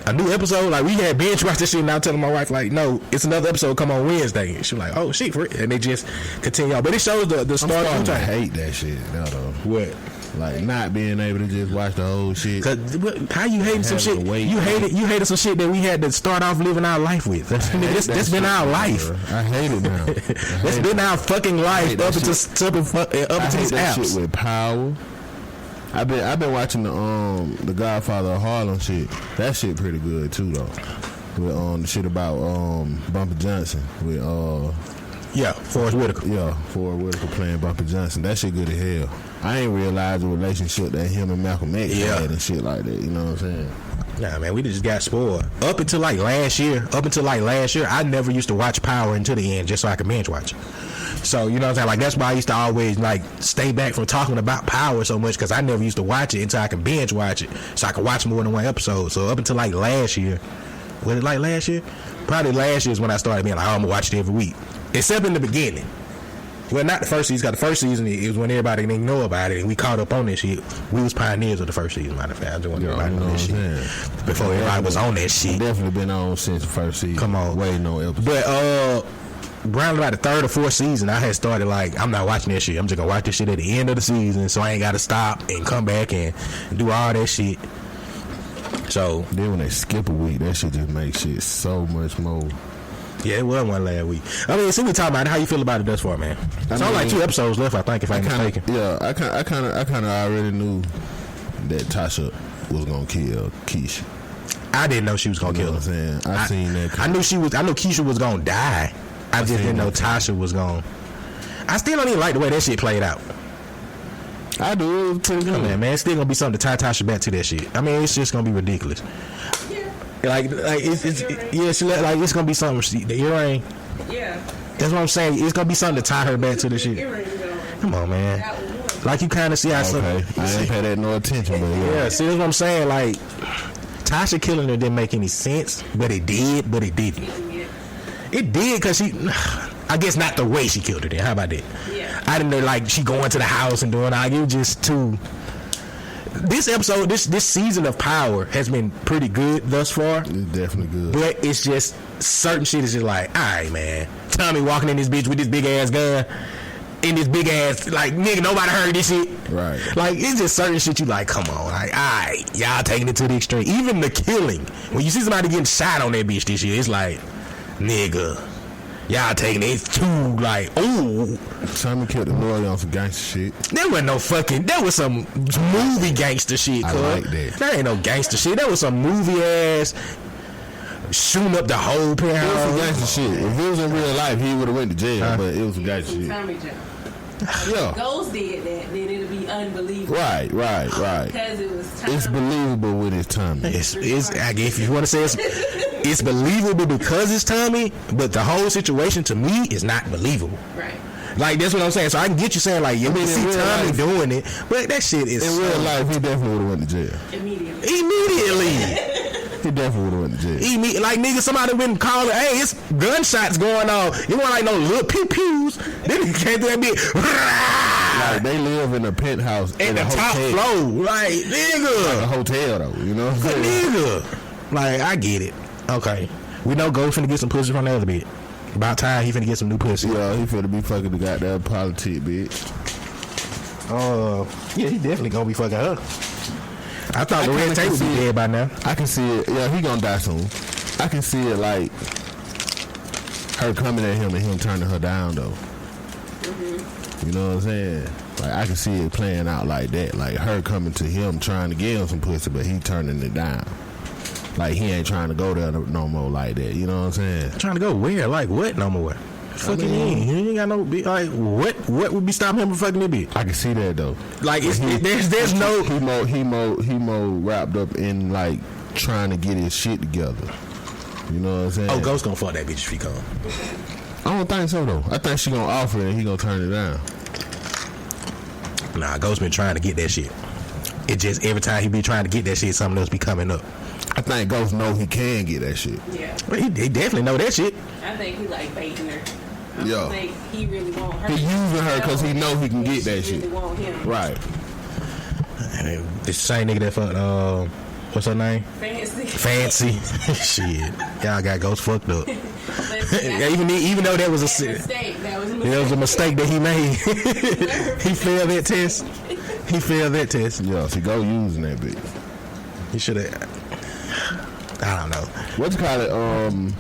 a new episode? Like, we had binge watch this shit, and I'm telling my wife, like, no, it's another episode come on Wednesday. And she was like, oh shit, for it. And they just continue on. But it shows the start of the I hate that shit now though. What? Like, not being able to just watch the whole shit. Cause how you hating some shit? You hated some shit that we had to start off living our life with. That's been our life. Bro. I hate it now. That's been our fucking life up until these apps. Shit with Power. I've been watching the Godfather of Harlem shit. That shit pretty good too though. With the shit about Bumper Johnson with Forrest Whitaker. Yeah, Forrest Whitaker playing Bumper Johnson. That shit good as hell. I ain't realized the relationship that him and Malcolm X had and shit like that. You know what I'm saying? Nah, man, we just got spoiled. Up until last year, I never used to watch Power until the end just so I could binge watch it. So, you know what I'm saying? Like, that's why I used to always, like, stay back from talking about Power so much because I never used to watch it until I could binge watch it so I could watch more than one episode. So, up until, like, last year. Was it, like, last year? Probably last year is when I started being like, I'm going to watch it every week. Except in the beginning. Well, not the first season, because the first season, it was when everybody didn't know about it, and we caught up on this shit. We was pioneers of the first season, matter of fact. I just want everybody to know this shit. Before everybody was on that shit. Definitely been on since the first season. Come on. Waiting on episode. But, around about the third or fourth season, I had started like, I'm not watching that shit. I'm just gonna watch this shit at the end of the season, so I ain't gotta stop and come back and do all that shit. So then when they skip a week, that shit just makes shit so much more. Yeah, it was one last week. I mean, see, we talking about it. How you feel about it thus far, man? It's only like 2 episodes left, I think, if I'm mistaken. Yeah, I kind of already knew that Tasha was gonna kill Keisha. I didn't know she was gonna kill her. Saying? I seen that. I knew Keisha was gonna die. I just didn't know Tasha was gone. I still don't even like the way that shit played out. I do. It was pretty good. Man, it's still gonna be something to tie Tasha back to that shit. I mean, it's just gonna be ridiculous. Yeah. Like it's gonna be something. The earring. Yeah. That's what I'm saying. It's gonna be something to tie her back to the shit. Come on, man. Like, you kind of see how. Okay. I didn't pay that no attention, but yeah. See, that's what I'm saying. Like, Tasha killing her didn't make any sense, but it did. But it didn't. It did because I guess not the way she killed her then. How about that? Yeah. I didn't know, like, she going to the house and doing all. It was just too. This episode, this season of Power has been pretty good thus far. It's definitely good. But it's just, certain shit is just like, all right, man. Tommy walking in this bitch with this big ass gun. in this big ass, like, nigga, nobody heard this shit. Right. Like, it's just certain shit you like, come on. Like, alright, y'all taking it to the extreme. Even the killing. When you see somebody getting shot on that bitch this year, it's like, nigga, y'all taking it. It's too, like, ooh. Tommy killed the lawyer on some gangster shit. There wasn't no fucking, that was some movie gangster shit, I cuz. like that. That ain't no gangster shit. That was some movie ass shooting up the whole It was some penthouse. gangster shit. If it was in real life, he would have went to jail, but it was some gangster shit. Tommy John. Yeah. Ghost did that, then it'll be unbelievable. Right. Because it was Tommy. It's believable with his Tommy. It's I guess if you want to say it's believable because it's Tommy, but the whole situation to me is not believable. Right. Like, that's what I'm saying. So I can get you saying, like, you can see in real Tommy life- doing it, but that shit is In real life, he definitely would have went to jail. Immediately. He definitely would have went to jail. Like, nigga, somebody went calling, hey, it's gunshots going on. You want like no little pew pews? Then he came through that bitch. Like, they live in a penthouse In the a top hotel. floor. Like, A nigga. hotel, though. You know what I'm saying? Nigga. Like, I get it. Okay. We know Ghost finna get some pussy from the other bitch. About time he finna get some new pussy. Yeah, he finna be fucking the goddamn politic, bitch. Yeah, he definitely gonna be fucking her. I thought the red tape would be dead by now. I can see it. Yeah, he gonna die soon. I can see it like her coming at him and him turning her down, though. You know what I'm saying? Like, I can see it playing out like that. Like, her coming to him trying to get him some pussy, but he turning it down. Like, he ain't trying to go there no more like that. You know what I'm saying? Trying to go where? Like what? No more. Fucking he ain't got no. Like what? What would be stopping him from fucking that bitch? I can see that, though. Like there's no. He more wrapped up in, like, trying to get his shit together. You know what I'm saying? Oh, Ghost gonna fuck that bitch if he come. I don't think so, though. I think she gonna offer it and he gonna turn it down. Nah, Ghost been trying to get that shit. It just every time he be trying to get that shit, something else be coming up. I think Ghost know he can get that shit. Yeah. Well, he definitely know that shit. I think he like baiting her. I Yeah. don't think he really want her. He using her 'cause he know he can get that She shit. really want him. Right. This same nigga that fucked what's her name? Fancy. Shit, y'all got Ghost fucked up. But see, even though that was a mistake. That was a It was a mistake that he made. He failed that test. He failed that test. Yeah, so go using that bitch. He should have. I don't know. What's it called?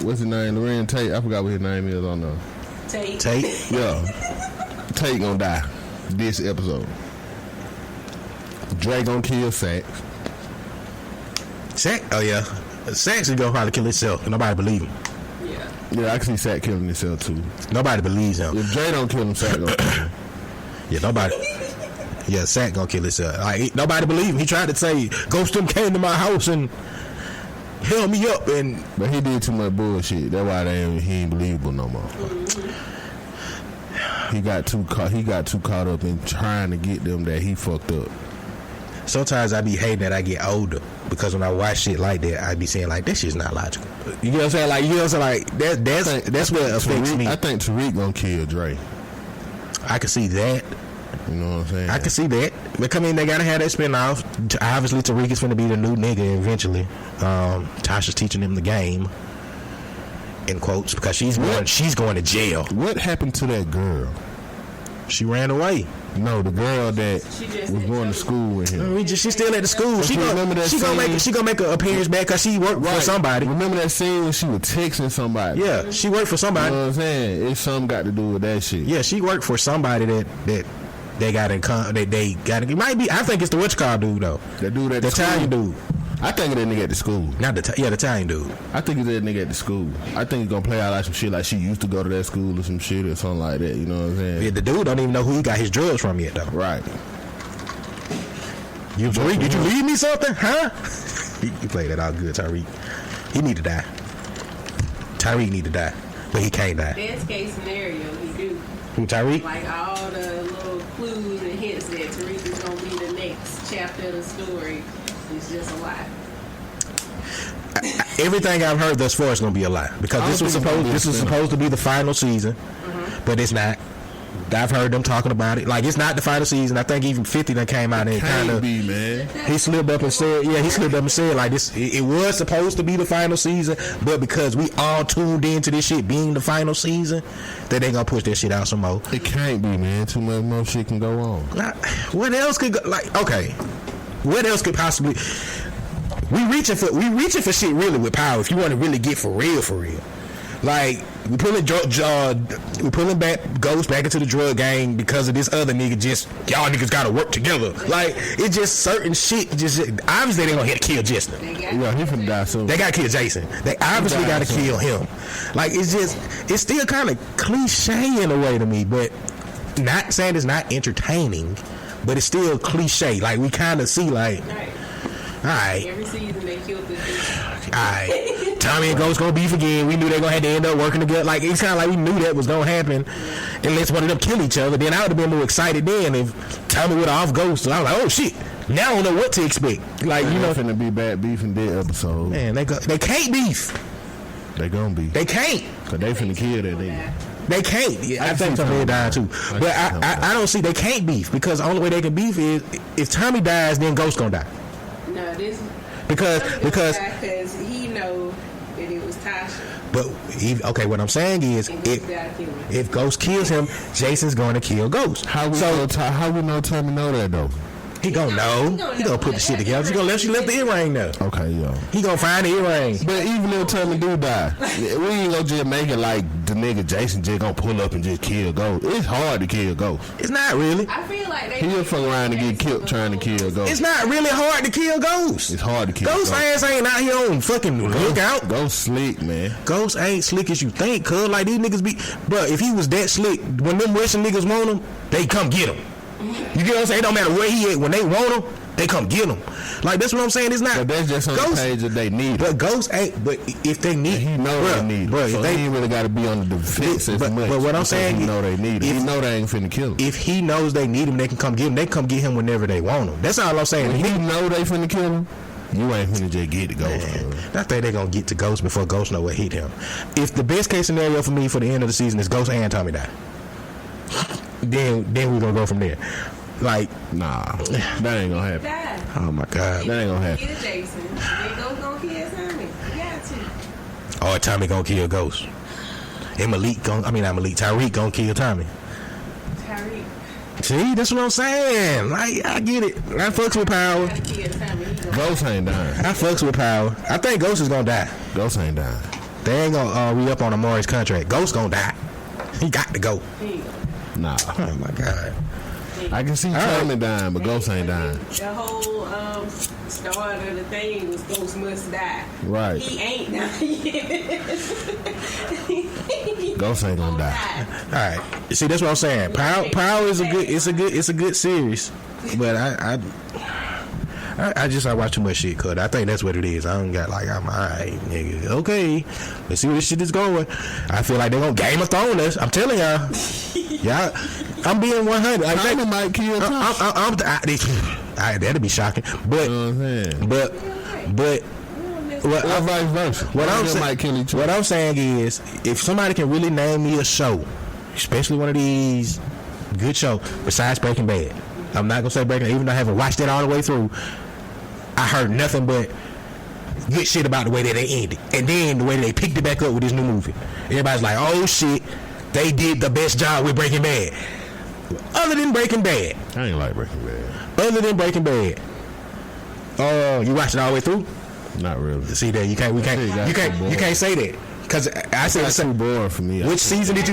What's his name? Lorenz Tate. I forgot what his name is on the Tate. Yeah. Tate gonna die this episode. Dre gonna kill Sax. Sax? Oh yeah. Sax is gonna probably kill himself. Nobody believe him. Yeah, I can see Sax killing himself too. Nobody believes him. If Dre don't kill him, Sax gonna kill him. Yeah, nobody. Yeah, Sax gonna kill himself. Like, nobody believe him. He tried to say, Ghost them came to my house and held me up, but he did too much bullshit. That's why he ain't believable no more. He got too caught up in trying to get them that he fucked up. Sometimes I be hating that I get older because when I watch shit like that, I be saying like, that shit's not logical. You know what I'm saying? Like, you know what I'm saying? Like that's what affects me. I think Tariq gonna kill Dre. I can see that. You know what I'm saying? I can see that. But I mean, they gotta have that spinoff. Obviously, Tariq is gonna be the new nigga eventually. Tasha's teaching him the game, in quotes, because she's going to jail. What happened to that girl? She ran away. No, the girl that was going to school with him. She's still at the school. She gonna make an appearance back because she worked for somebody. Remember that scene when she was texting somebody? Yeah, she worked for somebody. You know what I'm saying? It's something got to do with that shit. Yeah, she worked for somebody that they got in. They got. It might be. I think it's the witchcraft dude though. That dude at the Italian dude. I think it's that nigga at the school. Not the Italian dude. I think it's that nigga at the school. I think he's gonna play out like some shit like she used to go to that school or some shit or something like that. You know what I'm saying? Yeah, the dude don't even know who he got his drugs from yet though. Right. Tariq, did you leave me something? Huh? You played that all good, Tariq. He need to die. Tariq need to die, but he can't die. Best case scenario, he do. Who, Tariq? Like all the little clues and hints that Tariq is gonna be the next chapter of the story is just a lie. Everything I've heard thus far is gonna be a lie because this was supposed to be the final season, but it's not. I've heard them talking about it. Like, it's not the final season. I think even 50 done came out and kind of be, man. He slipped up and said, like, this. It was supposed to be the final season, but because we all tuned into this shit being the final season, that they gonna push that shit out some more. It can't be, man. Too much more shit can go on. What else could go? Like, okay, what else could possibly? We reaching for shit really with Power. If you want to really get for real. Like, we pulling back Ghost back into the drug game because of this other nigga. Just y'all niggas gotta work together. Like, it's just certain shit. Just obviously they gonna hit to kill Justin. Yeah, he finna die soon. They gotta kill Jason. They obviously gotta kill him. Like, it's still kind of cliche in a way to me, but not saying it's not entertaining, but it's still cliche. Like, we kind of see like, all right. Every season they killed this bitch. Alright, Tommy and Ghost gonna beef again. We knew they gonna have to end up working together. Like, it's kind of like we knew that was gonna happen unless one of them kill each other. Then I would have been more excited then if Tommy would have off Ghost. So I was like, oh shit, now I don't know what to expect. Like, you know, finna be bad beefing that episode. Man, they can't beef. They gonna be. They can't. Cause they finna kill that nigga. They can't. Yeah, I think Tommy died too. But I don't see they can't beef because the only way they can beef is if Tommy dies, then Ghost gonna die. No, this because he know that it was Tasha. But okay, what I'm saying is if Ghost kills him, Jason's going to kill Ghost. How we know Tommy know that though? He gonna know. He gonna put the shit together. She left the earring there. Okay, yo. He gonna find the earring. But even if Tommy do die, we ain't gonna just make it like the nigga Jason just gonna pull up and just kill Ghost. It's hard to kill Ghost. It's not really. I feel like he'll fuck around and get killed trying to kill Ghost. It's not really hard to kill Ghost. It's hard to kill Ghost. Ass ain't out here on fucking lookout. Ghost slick, man. Ghost ain't slick as you think, cuz. Like, these niggas be. Bro, if he was that slick, when them Russian niggas want him, they come get him. You get what I'm saying? It don't matter where he at. When they want him, they come get him. Like, that's what I'm saying. It's not. But that's just on Ghost, the page that they need. But Ghost ain't. But if they need, he know they need. Bro, so he ain't really got to be on the defense as much. But what I'm saying, he know they need him. He know they ain't finna kill him. If he knows they need him, they can come get him. They come get him whenever they want him. That's all I'm saying. When he know they finna kill him, you ain't finna just get to Ghost. I think they gonna get to Ghost before Ghost know what hit him. If the best case scenario for me for the end of the season is Ghost and Tommy die, then we're gonna go from there. Like, nah, that ain't gonna happen. Oh my God, that ain't gonna happen. Kill Jason. Then Ghost gonna kill Tommy. You got to. Or Tommy gonna kill Ghost. And Tyreek gonna kill Tommy. Tyreek. See, that's what I'm saying. Like, I get it. I fucks with Power. Ghost ain't dying. I fucks with Power. I think Ghost is gonna die. Ghost ain't dying. They ain't gonna re-up on Amari's contract. Ghost gonna die. He got to go. Nah. Oh my God. I can see Tommy dying, but Ghost ain't dying. The whole start of the thing was Ghost must die. Right. He ain't died yet. Ghost ain't gonna die. All right. See, that's what I'm saying. Power is it's a good series, but I watch too much shit, cuz I think that's what it is. I don't got like, I'm alright, nigga. Okay, let's see where this shit is going. I feel like they're gonna Game of Thrones us. I'm telling y'all. Y'all, I'm being 100. Like, Tommy might kill Tommy. That'd be shocking. But vice versa. What I'm saying is, if somebody can really name me a show, especially one of these good shows besides Breaking Bad, I'm not gonna say Breaking Bad, even though I haven't watched it all the way through. I heard nothing but good shit about the way that they ended, and then the way that they picked it back up with this new movie. Everybody's like, "Oh shit, they did the best job with Breaking Bad." Other than Breaking Bad, I ain't like Breaking Bad. Other than Breaking Bad, you watched it all the way through? Not really. See that you can't say that. Because I said it's too boring for me. What season? But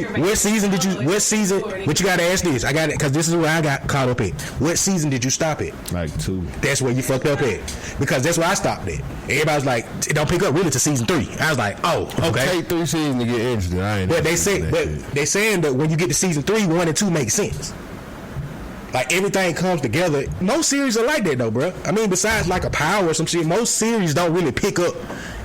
you got to ask this. I got it because this is where I got caught up at. What season did you stop at? Like 2. That's where you fucked up at. Because that's where I stopped at. Everybody's like, it don't pick up really to season 3. I was like, oh, okay. Take 3 seasons to get interested. But they saying that when you get to season 3, 1 and 2 make sense. Like, everything comes together. Most series are like that, though, bro. I mean, besides like a Power or some shit, most series don't really pick up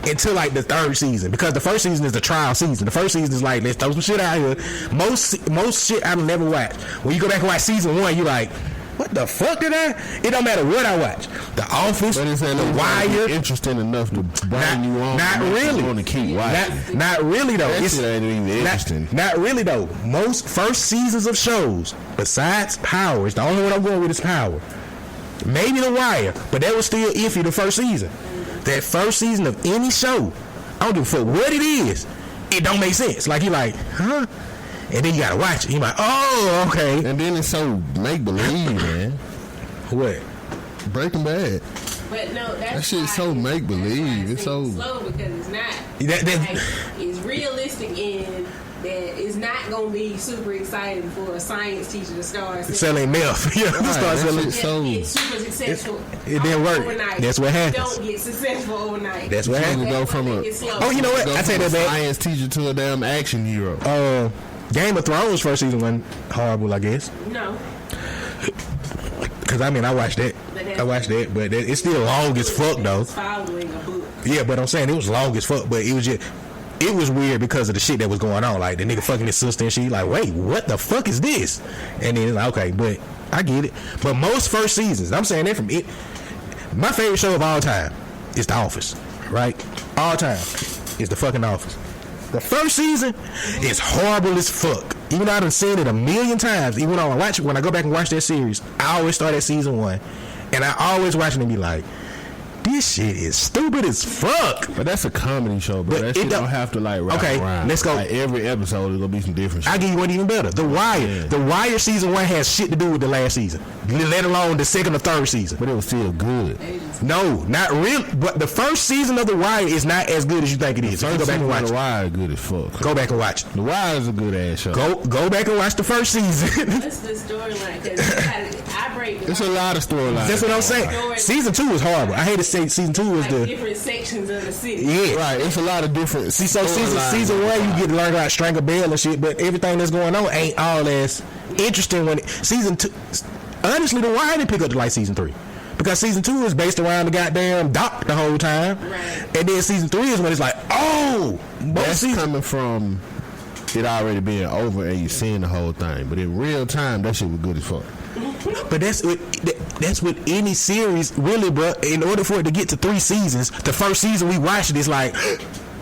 until like the 3rd season, because the 1st season is the trial season. The 1st season is like, let's throw some shit out here. Most shit I've never watched. When you go back and watch season 1, you're like, what the fuck did I? It don't matter what I watch. The Office, The Wire, interesting enough to bring you on. Not really. Want to keep watching. Not really though. That shit ain't even interesting. Not really though. Most first seasons of shows, besides Power, it's the only one I'm going with is Power. Maybe The Wire, but that was still iffy the first season. That first season of any show, I don't give a fuck what it is. It don't make sense. Like you like, huh? And then you gotta watch it. You like, oh, okay. And then it's so make believe, man. What? Breaking Bad. But no, that shit's so make believe. It's so slow because it's not. Like, it's realistic in that it's not gonna be super exciting for a science teacher to start selling meth. Yeah, start selling. It's super successful. It didn't work. Overnight. That's what happens. Don't get successful overnight. That's what happens. Go from oh, you know what? I tell you that back. Science teacher to a damn action hero. Game of Thrones first season wasn't horrible, I guess. No. Cause I mean, I watched that, but it's still long as fuck though. Following a book. Yeah, but I'm saying it was long as fuck, but it was weird because of the shit that was going on. Like the nigga fucking his sister and she like, wait, what the fuck is this? And then it's like, okay, but I get it. But most first seasons, I'm saying that from it. My favorite show of all time is The Office, right? All time is the fucking Office. The first season is horrible as fuck. Even though I done seen it a million times, even though when I go back and watch that series, I always start at season 1, and I always watch it and be like, this shit is stupid as fuck. But that's a comedy show, bro. That shit don't have to like wrap around. Let's go. Like every episode is gonna be some different shit. I give you one even better. The Wire. Yeah. The Wire season 1 has shit to do with the last season, let alone the second or third season. But it was still good. No, not really. But the first season of The Wire is not as good as you think it is. The go back and watch The Wire is good as fuck. Go back and watch it. The Wire is a good ass show. Go back and watch the first season. What's the storyline? Because I break. It's a lot of storylines. That's what I'm saying. Season 2 was horrible. I hate to say season 2 was the different sections of the city. Yeah, right. It's a lot of different. So season 1 you get to learn about Strangle Bell and shit, but everything that's going on ain't all as interesting. When season 2, honestly, The Wire didn't pick up to like season 3. Because season 2 is based around the goddamn doc the whole time, right. And then season 3 is when it's like, oh, that's coming from it already being over and you seeing the whole thing. But in real time, that shit was good as fuck. But that's with any series, really, bro. In order for it to get to 3 seasons, the first season we watched it is like,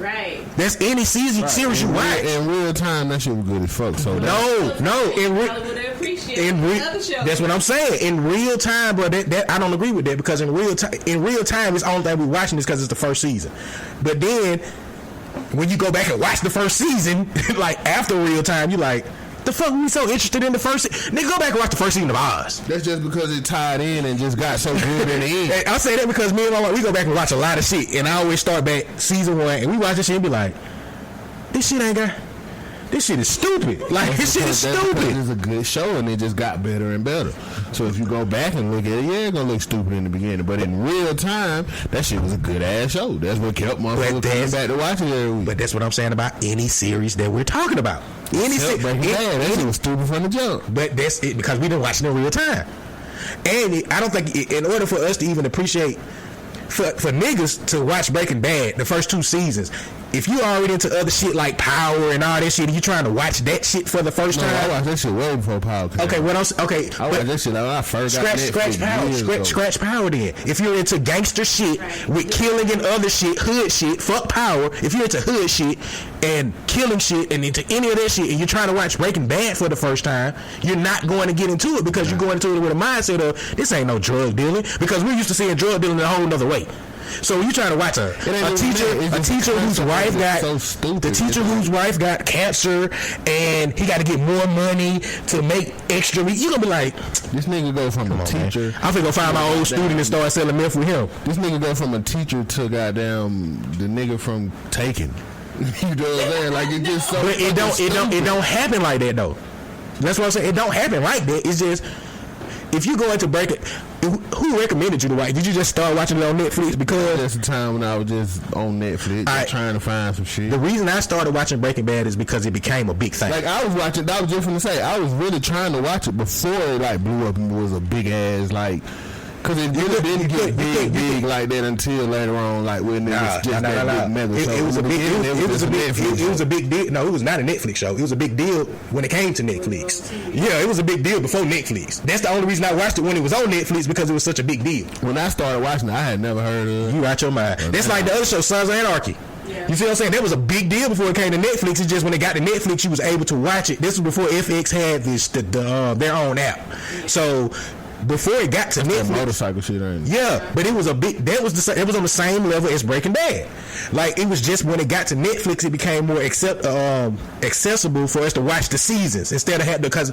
right. That's any series you watch. In real time, that shit was good as fuck. So that's what I'm saying. In real time, bro, that I don't agree with that because in real time, it's the only thing we're watching is because it's the first season. But then when you go back and watch the first season, like after real time, you like, the fuck we so interested in the first nigga, go back and watch the first season of Oz. That's just because it tied in and just got so good in the end. Hey, I'll say that because me and my wife, we go back and watch a lot of shit, and I always start back season 1 and we watch this shit and be like, this shit is stupid. Like, this shit is stupid. It's a good show and it just got better and better. So if you go back and look at it, yeah, it's gonna look stupid in the beginning, but in real time, that shit was a good ass show. That's what kept motherfuckers coming back to watch it every week. But that's what I'm saying about any series that we're talking about. That shit was stupid from the jump. But that's it because we didn't watch it in real time. And I don't think in order for us to even appreciate for niggas to watch Breaking Bad the first 2 seasons, if you already into other shit like Power and all that shit, and you trying to watch that shit for the first time. I watched that shit way before Power. Okay, what else? Okay, I watched that shit when I first got Netflix. Scratch Power then. If you're into gangster shit with killing and other shit, hood shit, fuck Power. If you're into hood shit and killing shit and into any of that shit, and you're trying to watch Breaking Bad for the first time, you're not going to get into it because you're going into it with a mindset of this ain't no drug dealing, because we're used to seeing drug dealing in a whole nother way. So you trying to watch a teacher whose wife got whose wife got cancer and he got to get more money to make extra. You gonna be like, this nigga go from a teacher. I'm finna go find my old student and start selling meth with him. This nigga go from a teacher to goddamn the nigga from Taken. You know what I'm saying? Like it just so. But it don't happen like that though. That's what I'm saying. It don't happen like that. It's just if you go into Breaking. Who recommended you to watch? Did you just start watching it on Netflix? Because that's the time when I was just on Netflix trying to find some shit. The reason I started watching Breaking Bad is because it became a big thing. Like I was watching, I was really trying to watch it before it like blew up and was a big ass like Because it didn't get big like that until later on, like when it was just that big mega show. It was a big deal. No, it was not a Netflix show. It was a big deal when it came to Netflix. Yeah, it was a big deal before Netflix. That's the only reason I watched it when it was on Netflix, because it was such a big deal. When I started watching it, I had never heard of it. You out your mind. That's like the other show, Sons of Anarchy. Yeah. You see what I'm saying? That was a big deal before it came to Netflix. It's just when it got to Netflix, you was able to watch it. This was before FX had this their own app. So before it got to Netflix, motorcycle shit, ain't it? Yeah, but it was a big. It was on the same level as Breaking Bad. Like, it was just when it got to Netflix, it became more accessible for us to watch the seasons instead of because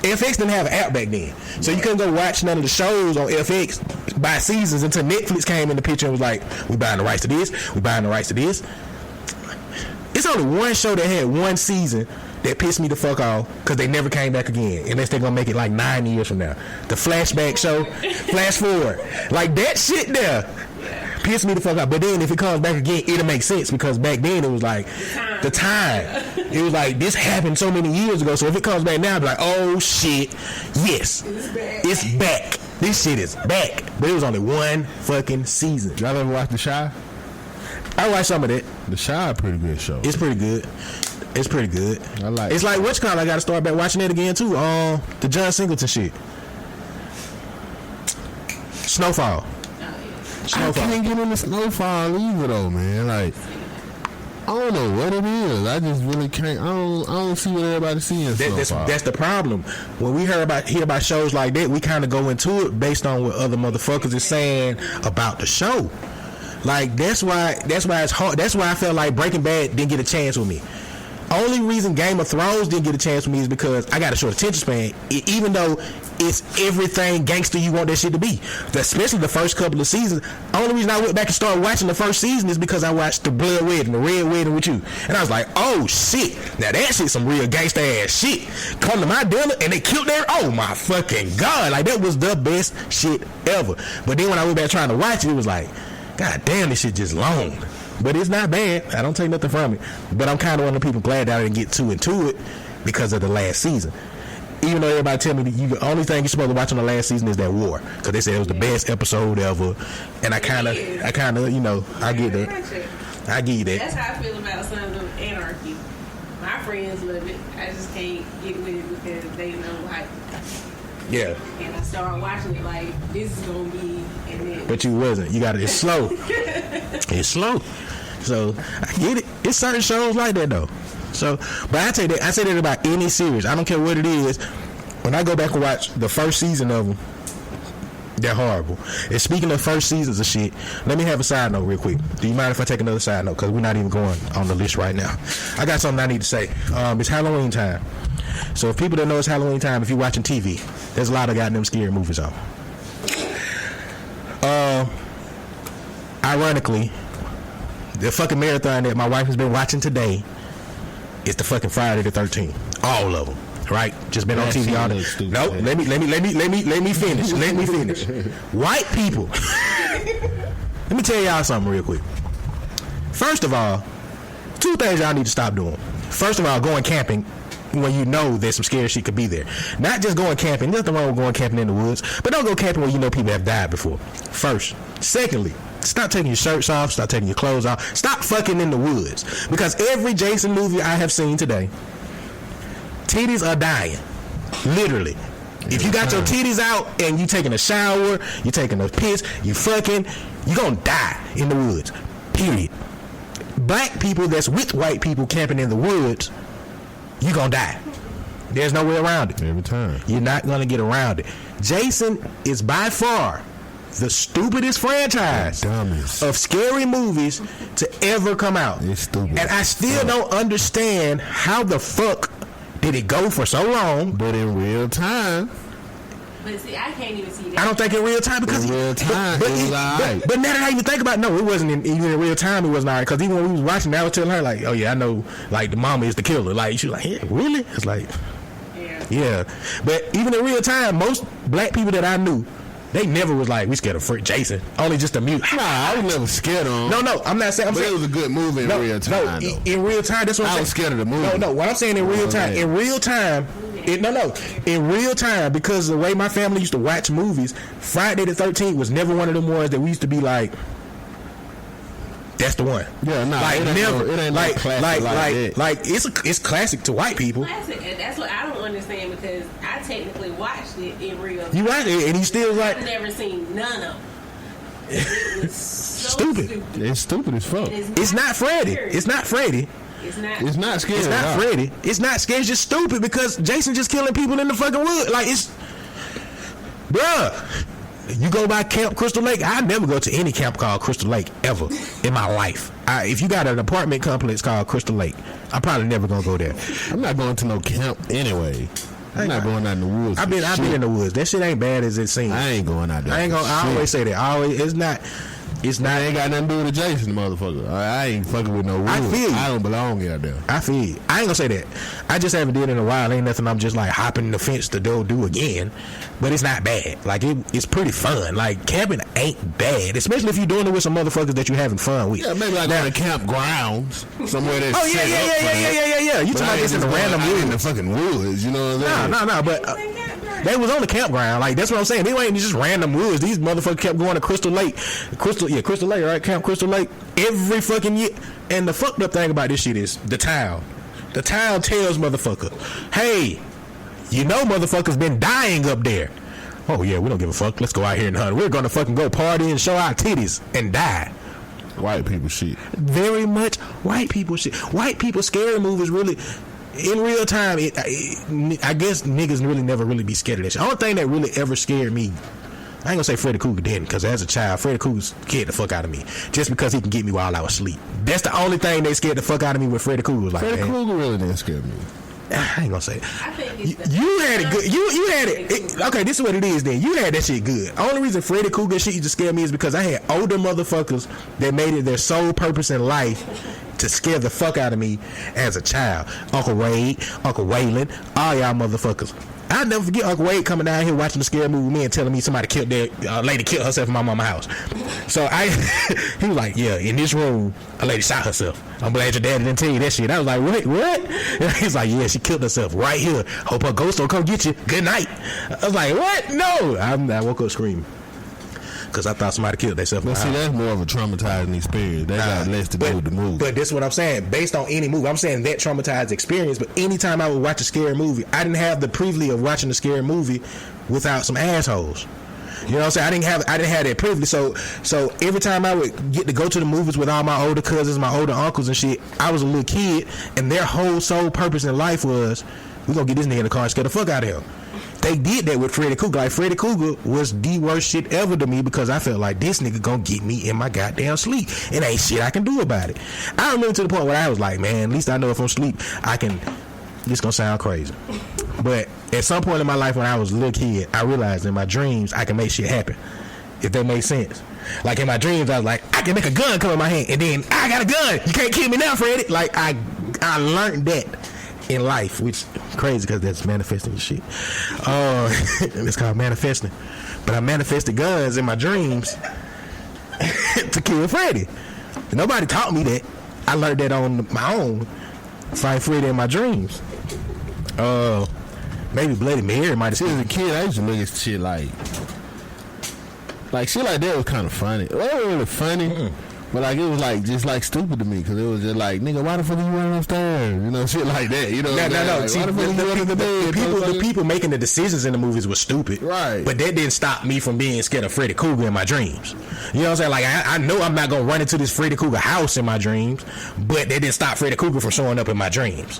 FX didn't have an app back then, so you couldn't go watch none of the shows on FX by seasons until Netflix came in the picture and was like, "We buying the rights to this. We buying the rights to this." It's only one show that had one season that pissed me the fuck off, because they never came back again, unless they're gonna make it like 9 years from now. The flashback show, Flash Forward, like that shit there pissed me the fuck off. But then if it comes back again, it'll make sense, because back then it was like the time. It was like, this happened so many years ago, so if it comes back now, I'll be like, oh shit, yes, it's back. This shit is back. But it was only one fucking season. Y'all ever watch The Chi? I watched some of that. The Chi, a pretty good show. It's pretty good. It's pretty good. I like it's it. like WitchCon. I got to start back watching it again too. The John Singleton shit. Snowfall. I can't get into Snowfall either though, man. Like, I don't know what it is. I just really can't. I don't see what everybody's seeing. That's the problem. When we hear about shows like that, we kind of go into it based on what other motherfuckers is saying about the show. Like, that's why it's hard. That's why I felt like Breaking Bad didn't get a chance with me. Only reason Game of Thrones didn't get a chance with me is because I got a short attention span, even though it's everything gangster you want that shit to be, especially the first couple of seasons. Only reason I went back and started watching the first season is because I watched the Blood Wedding, the Red Wedding with you, and I was like, oh shit, now that shit's some real gangster ass shit. Come to my dinner and they killed their, oh my fucking god, like that was the best shit ever. But then when I went back trying to watch it, it was like, god damn, this shit just long. But it's not bad. I don't take nothing from it. But I'm kind of one of the people glad that I didn't get too into it because of the last season. Even though everybody tell me that the only thing you're supposed to watch on the last season is that war, because they said it was the best episode ever. And I kind of, you know, I get that. I give you that. That's how I feel about Sons of Anarchy. My friends love it. I just can't get with it because they know hype. Yeah. And I started watching it like, this is gonna be, and then. But you wasn't. You got it. It's slow. It's slow. So I get it. It's certain shows like that though. So, but I say that about any series. I don't care what it is. When I go back and watch the first season of them, they're horrible. And speaking of first seasons of shit, let me have a side note real quick. Do you mind if I take another side note? Because we're not even going on the list right now. I got something I need to say. It's Halloween time. So if people don't know it's Halloween time, if you're watching TV, there's a lot of goddamn scary movies on. Ironically, the fucking marathon that my wife has been watching today is the fucking Friday the 13th. All of them, right? Just been on TV all day. No, let me finish. Let me finish. White people. Let me tell y'all something real quick. First of all, two things y'all need to stop doing. First of all, going camping when you know there's some scary shit could be there. Not just going camping. There's nothing wrong with going camping in the woods, but don't go camping where you know people have died before. First. Secondly, stop taking your shirts off. Stop taking your clothes off. Stop fucking in the woods. Because every Jason movie I have seen today, titties are dying. Literally. If you got your titties out and you taking a shower, you taking a piss, you fucking, you gonna die in the woods. Period. Black people that's with white people camping in the woods, you gonna die. There's no way around it. Every time. You're not gonna get around it. Jason is by far the stupidest franchise of scary movies to ever come out. It's stupid. And I still don't understand how the fuck did it go for so long. But in real time. But see, I can't even see that. I don't think in real time because in real time it was alright. But now that I even think about it, no, it wasn't even in real time. It wasn't alright because even when we was watching, I was telling her like, oh yeah, I know, like the mama is the killer. Like she was like, yeah, really? It's like, yeah. But even in real time, most black people that I knew, they never was like, we scared of Jason. Only just a mute. Nah, I was never scared of him. No, I'm not saying. But it was a good movie in real time. No, in real time, that's what I'm saying. I was scared of the movie. No, what I'm saying in real time. In real time, In real time, because the way my family used to watch movies, Friday the 13th was never one of them ones that we used to be like, that's the one. Yeah, no, like it ain't never, no, it ain't like, no classic like it's classic to white people. Classic, and that's what I don't understand because I technically watched it in real time. You watched it, and you still like. I've never seen none of them. It was so Stupid. It's stupid as fuck. It's not Freddy. It's not Freddy. It's not. It's not scary. It's not Freddy. It's not scary. It's just stupid because Jason just killing people in the fucking wood. Like it's, bruh. You go by Camp Crystal Lake. I never go to any camp called Crystal Lake ever in my life. If you got an apartment complex called Crystal Lake, I'm probably never gonna go there. I'm not going to no camp anyway. I'm not going out in the woods. I've been in the woods. That shit ain't bad as it seems. I ain't going out there. I always say that. It's not. Ain't got nothing to do with Jason, motherfucker. I ain't fucking with no woods. I feel you. I don't belong out there. I feel you. I ain't gonna say that. I just haven't did it in a while. Ain't nothing I'm just like hopping the fence to go do again. But it's not bad. Like it's pretty fun. Like camping ain't bad, especially if you're doing it with some motherfuckers that you having fun with. Yeah, maybe like on the campgrounds somewhere that's oh yeah. You talking about this in the random woods, in the fucking woods? You know what I'm saying? No. But they was on the campground. Like that's what I'm saying. They ain't just random woods. These motherfuckers kept going to Crystal Lake, Crystal Lake, right? Camp Crystal Lake every fucking year. And the fucked up thing about this shit is the town. The town tells motherfucker, hey, you know motherfuckers been dying up there. Oh yeah, we don't give a fuck. Let's go out here and hunt. We're gonna fucking go party and show our titties and die. White people shit. Very much white people shit. White people scary movies really. In real time, I guess niggas really never really be scared of that shit. The only thing that really ever scared me, I ain't gonna say Freddy Krueger didn't, because as a child, Freddy Krueger scared the fuck out of me just because he can get me while I was asleep. That's the only thing they scared the fuck out of me with Freddy Krueger. Like, Freddy Krueger really didn't scare me. I ain't gonna say it. I think it's You had it good. You had it. Okay, this is what it is then. You had that shit good. Only reason Freddy Krueger shit used to scare me is because I had older motherfuckers that made it their sole purpose in life to scare the fuck out of me as a child. Uncle Wade, Uncle Waylon, all y'all motherfuckers. I'll never forget Uncle Wade coming down here watching the scary movie with me and telling me somebody killed their lady killed herself in my mama's house. So he was like, yeah, in this room, a lady shot herself. I'm glad your daddy didn't tell you that shit. I was like, wait, what? And he's like, yeah, she killed herself right here. Hope her ghost don't come get you. Good night. I was like, what? No. I woke up screaming because I thought somebody killed themselves. But see, that's more of a traumatizing experience. That got less to do with the movie. But this is what I'm saying. Based on any movie, I'm saying that traumatized experience. But anytime I would watch a scary movie, I didn't have the privilege of watching a scary movie without some assholes. You know what I'm saying? I didn't have that privilege. So every time I would get to go to the movies with all my older cousins, my older uncles and shit, I was a little kid, and their whole sole purpose in life was, we gonna get this nigga in the car and scare the fuck out of him. They did that with Freddy Krueger. Like, Freddy Krueger was the worst shit ever to me because I felt like this nigga gonna get me in my goddamn sleep. It ain't shit I can do about it. I remember to the point where I was like, man, at least I know if I'm asleep, I can. This gonna sound crazy, but at some point in my life when I was a little kid, I realized in my dreams I can make shit happen. If that makes sense. Like in my dreams, I was like, I can make a gun come in my hand, and then I got a gun. You can't kill me now, Freddy. Like I learned that in life, which crazy because that's manifesting shit. It's called manifesting. But I manifested guns in my dreams to kill Freddy. Nobody taught me that. I learned that on my own. Fight Freddy in my dreams. Maybe Bloody Mary might have. See, as a kid, I used to look at shit like shit like that was kind of funny. It wasn't really funny, but like it was like just like stupid to me because it was just like, nigga, why the fuck are you running upstairs? You know, shit like that. You know, no. Like, See, the people making the decisions in the movies was stupid, right? But that didn't stop me from being scared of Freddy Krueger in my dreams. You know what I'm saying? Like I know I'm not gonna run into this Freddy Krueger house in my dreams, but that didn't stop Freddy Krueger from showing up in my dreams.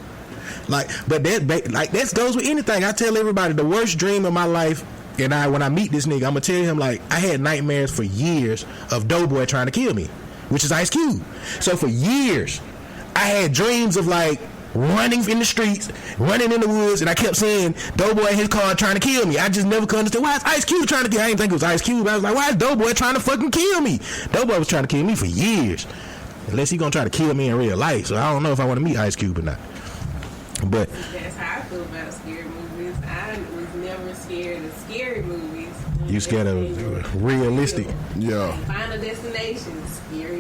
But that goes with anything. I tell everybody the worst dream of my life. And when I meet this nigga, I'm gonna tell him like I had nightmares for years of Doughboy trying to kill me, which is Ice Cube. So for years, I had dreams of like running in the streets, running in the woods, and I kept seeing Doughboy in his car trying to kill me. I just never could understand why is Ice Cube trying to kill me. I didn't think it was Ice Cube. I was like, why is Doughboy trying to fucking kill me? Doughboy was trying to kill me for years. Unless he gonna try to kill me in real life. So I don't know if I want to meet Ice Cube or not. But that's how I feel about scary movies. I was never scared of scary movies. You scared of realistic? Yeah. Final Destination,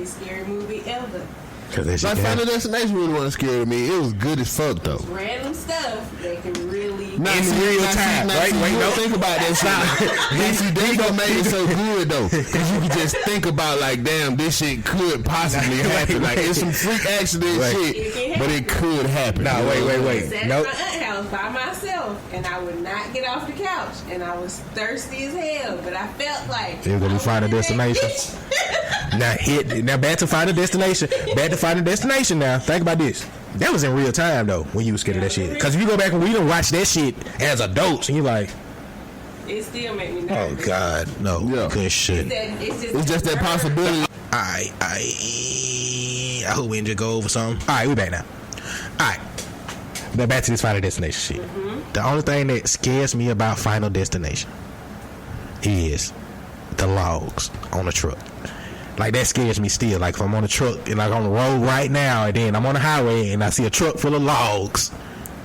scary movie ever. Like Final Destination really wasn't scary to me. It was good as fuck though. Random stuff that can really in real time, right? Wait, no, think about that shit. That's what made it so good though, because you can just think about like, damn, this shit could possibly happen. Like it's some freak accident shit, but it could happen. No, wait. Sat at my aunt's house by myself, and I would not get off the couch, and I was thirsty as hell, but I felt like you're gonna find a destination. Now back to Final Destination. Now think about this. That was in real time though when you was scared of that shit. Because if you go back and we done watch that shit as adults, and you're like, it still made me nervous. oh God, no, good shit. It's just that possibility. I hope we didn't go over something. All right, we back now. All right, now back to this Final Destination shit. The only thing that scares me about Final Destination is the logs on the truck. Like that scares me still. Like if I'm on a truck and like on the road right now, and then I'm on the highway and I see a truck full of logs.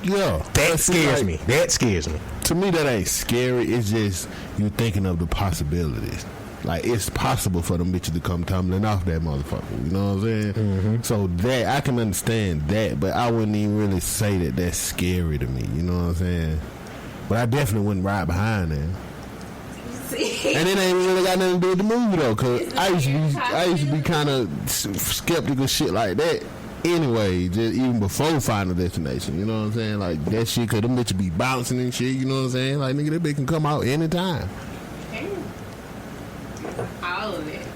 Yeah, that scares me. That scares me. To me, that ain't scary. It's just you thinking of the possibilities. Like it's possible for them bitches to come tumbling off that motherfucker. You know what I'm saying? So that I can understand that, but I wouldn't even really say that that's scary to me. You know what I'm saying? But I definitely wouldn't ride behind them. And it ain't really got nothing to do with the movie though, cause I used to be kind of skeptical shit like that. Anyway, just even before Final Destination, you know what I'm saying? Like that shit, cause them bitches be bouncing and shit. You know what I'm saying? Like nigga, that bitch can come out anytime. All of it.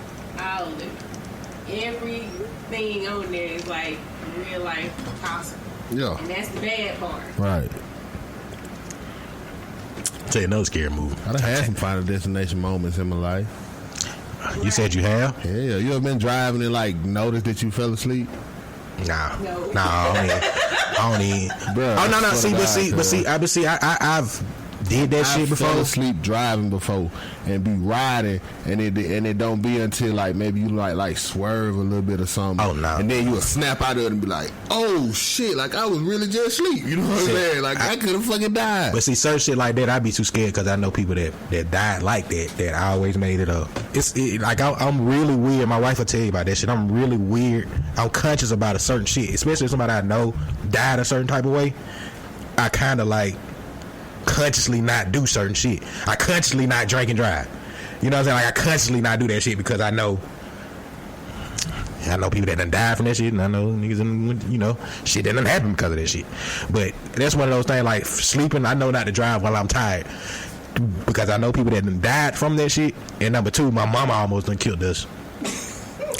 Everything on there is like real life possible. Yeah, and that's the bad part. Right. Tell you another scary movie. I done had some Final Destination moments in my life. You said you have? Yeah. You ever been driving and like noticed that you fell asleep? Nah. I don't even. Bruh, oh no. I've did that shit before. Fell asleep driving before and be riding and it don't be until like maybe you like swerve a little bit or something. Oh no. And then you will snap out of it and be like, oh shit, like I was really just asleep. You know what I'm saying? Like I could have fucking died. But see, certain shit like that, I'd be too scared because I know people that died like that I always made it up. I'm really weird. My wife will tell you about that shit. I'm really weird. I'm conscious about a certain shit, especially if somebody I know died a certain type of way. I kind of like consciously not do certain shit. I consciously not drink and drive. You know what I'm saying? Like I consciously not do that shit because I know people that done died from that shit, and I know niggas, you know, shit that done happen because of that shit. But that's one of those things like sleeping. I know not to drive while I'm tired because I know people that done died from that shit. And number two, my mama almost done killed us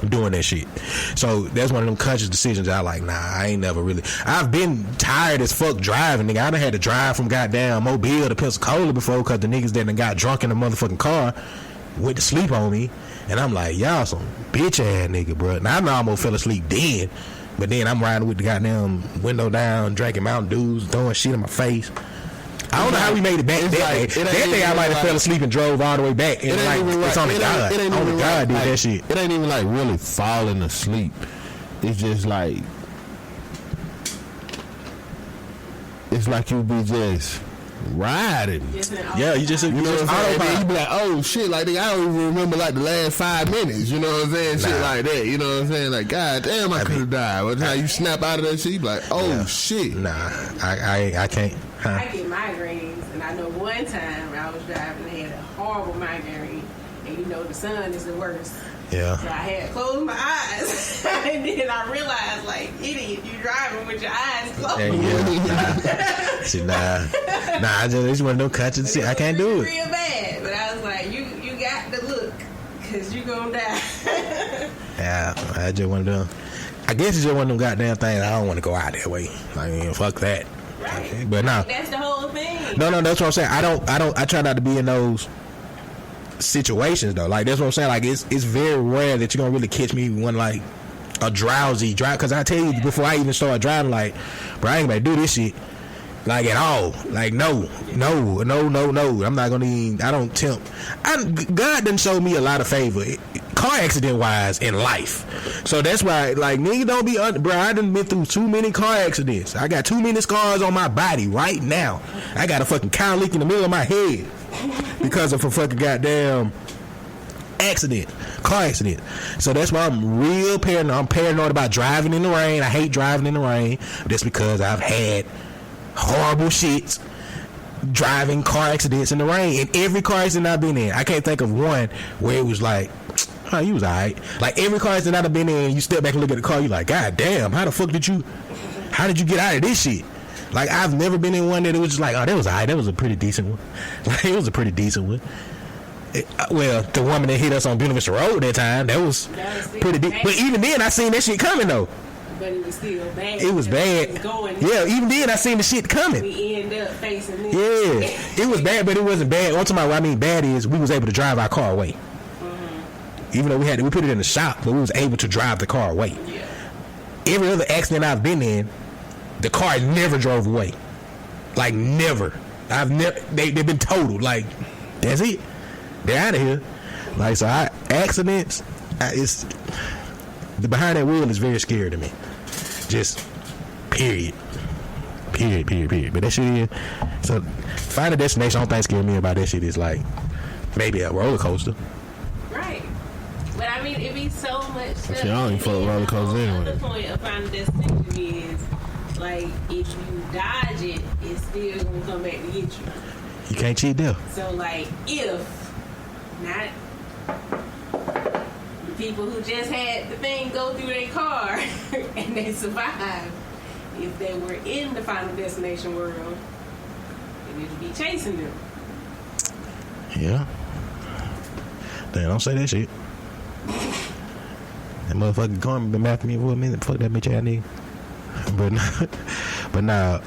doing that shit. So that's one of them conscious decisions I like, nah, I ain't never really. I've been tired as fuck driving, nigga. I done had to drive from goddamn Mobile to Pensacola before because the niggas that done got drunk in the motherfucking car went to sleep on me. And I'm like, y'all some bitch ass nigga, bro. Now I almost fell asleep then, but then I'm riding with the goddamn window down, drinking Mountain Dews, throwing shit in my face. I don't know how we made it back that day. That day I might have fell asleep and drove all the way back. And like, it's on the God. On the God did that shit. It ain't even like really falling asleep. It's just like, it's like you be just riding. Yeah, you know what I'm saying? And you be like, oh shit, like I don't even remember like the last 5 minutes. You know what I'm saying? Shit like that. You know what I'm saying? Like, god damn, I could have died. By the time you snap out of that shit, you be like, oh shit. Nah, I can't. I get migraines, and I know one time I was driving and I had a horrible migraine, and you know the sun is the worst. Yeah. So I had to close my eyes, and then I realized, like, idiot, you driving with your eyes closed. Yeah. See, nah, I just want to know conscious shit. I can't do it. Real bad, but I was like, you got to look, cause you gonna die. Yeah, I just want to. I guess it's just one of them goddamn things. I don't want to go out that way. Like, fuck that. Right. But no, that's the whole thing. No, that's what I'm saying. I try not to be in those situations though. Like that's what I'm saying. Like it's very rare that you're gonna really catch me when like a drowsy drive. Because I tell you before I even start driving, like, bro, I ain't gonna do this shit like at all. Like no. I'm not gonna even. I don't tempt. God done showed me a lot of favor, car accident wise, in life. So that's why, like, nigga, don't be bro. I done been through too many car accidents. I got too many scars on my body right now. I got a fucking cow leak in the middle of my head because of a fucking goddamn car accident. So that's why I'm real paranoid. I'm paranoid about driving in the rain. I hate driving in the rain. That's because I've had horrible shits driving car accidents in the rain. In every car accident I've been in, I can't think of one where it was like, oh, you was alright. Like every car accident I've been in, you step back and look at the car, you like, God damn, how did you get out of this shit? Like I've never been in one that it was just like, oh, that was alright. That was a pretty decent one. Like it was a pretty decent one. Well, the woman that hit us on Buena Vista Road that time, that was pretty deep. But even then, I seen that shit coming though. But it was still bad. It was bad. Yeah, even then, I seen the shit coming. We end up facing this. Yeah, it was bad, but it wasn't bad. Ultimately, what I mean bad is we was able to drive our car away. Even though we put it in the shop, but we was able to drive the car away. Yeah. Every other accident I've been in, the car never drove away. Like never. They've been totaled. Like that's it. They're out of here. Like so, accidents. It's the behind that wheel is very scary to me. Just period. But that shit is so. Find a destination. I don't think scare me about that shit is like maybe a roller coaster. Right. But I mean, it be so much stuff. See, I don't even fuck with roller coasters anyway. The point of finding destination is like if you dodge it, it's still gonna come back to get you. You can't cheat there. So like if not the people who just had the thing go through their car and they survived, if they were in the Final Destination world, it would be chasing them. Yeah. Damn, don't say that shit. That motherfucking Carmen been after me for a minute. Fuck that bitch ass nigga. But nah,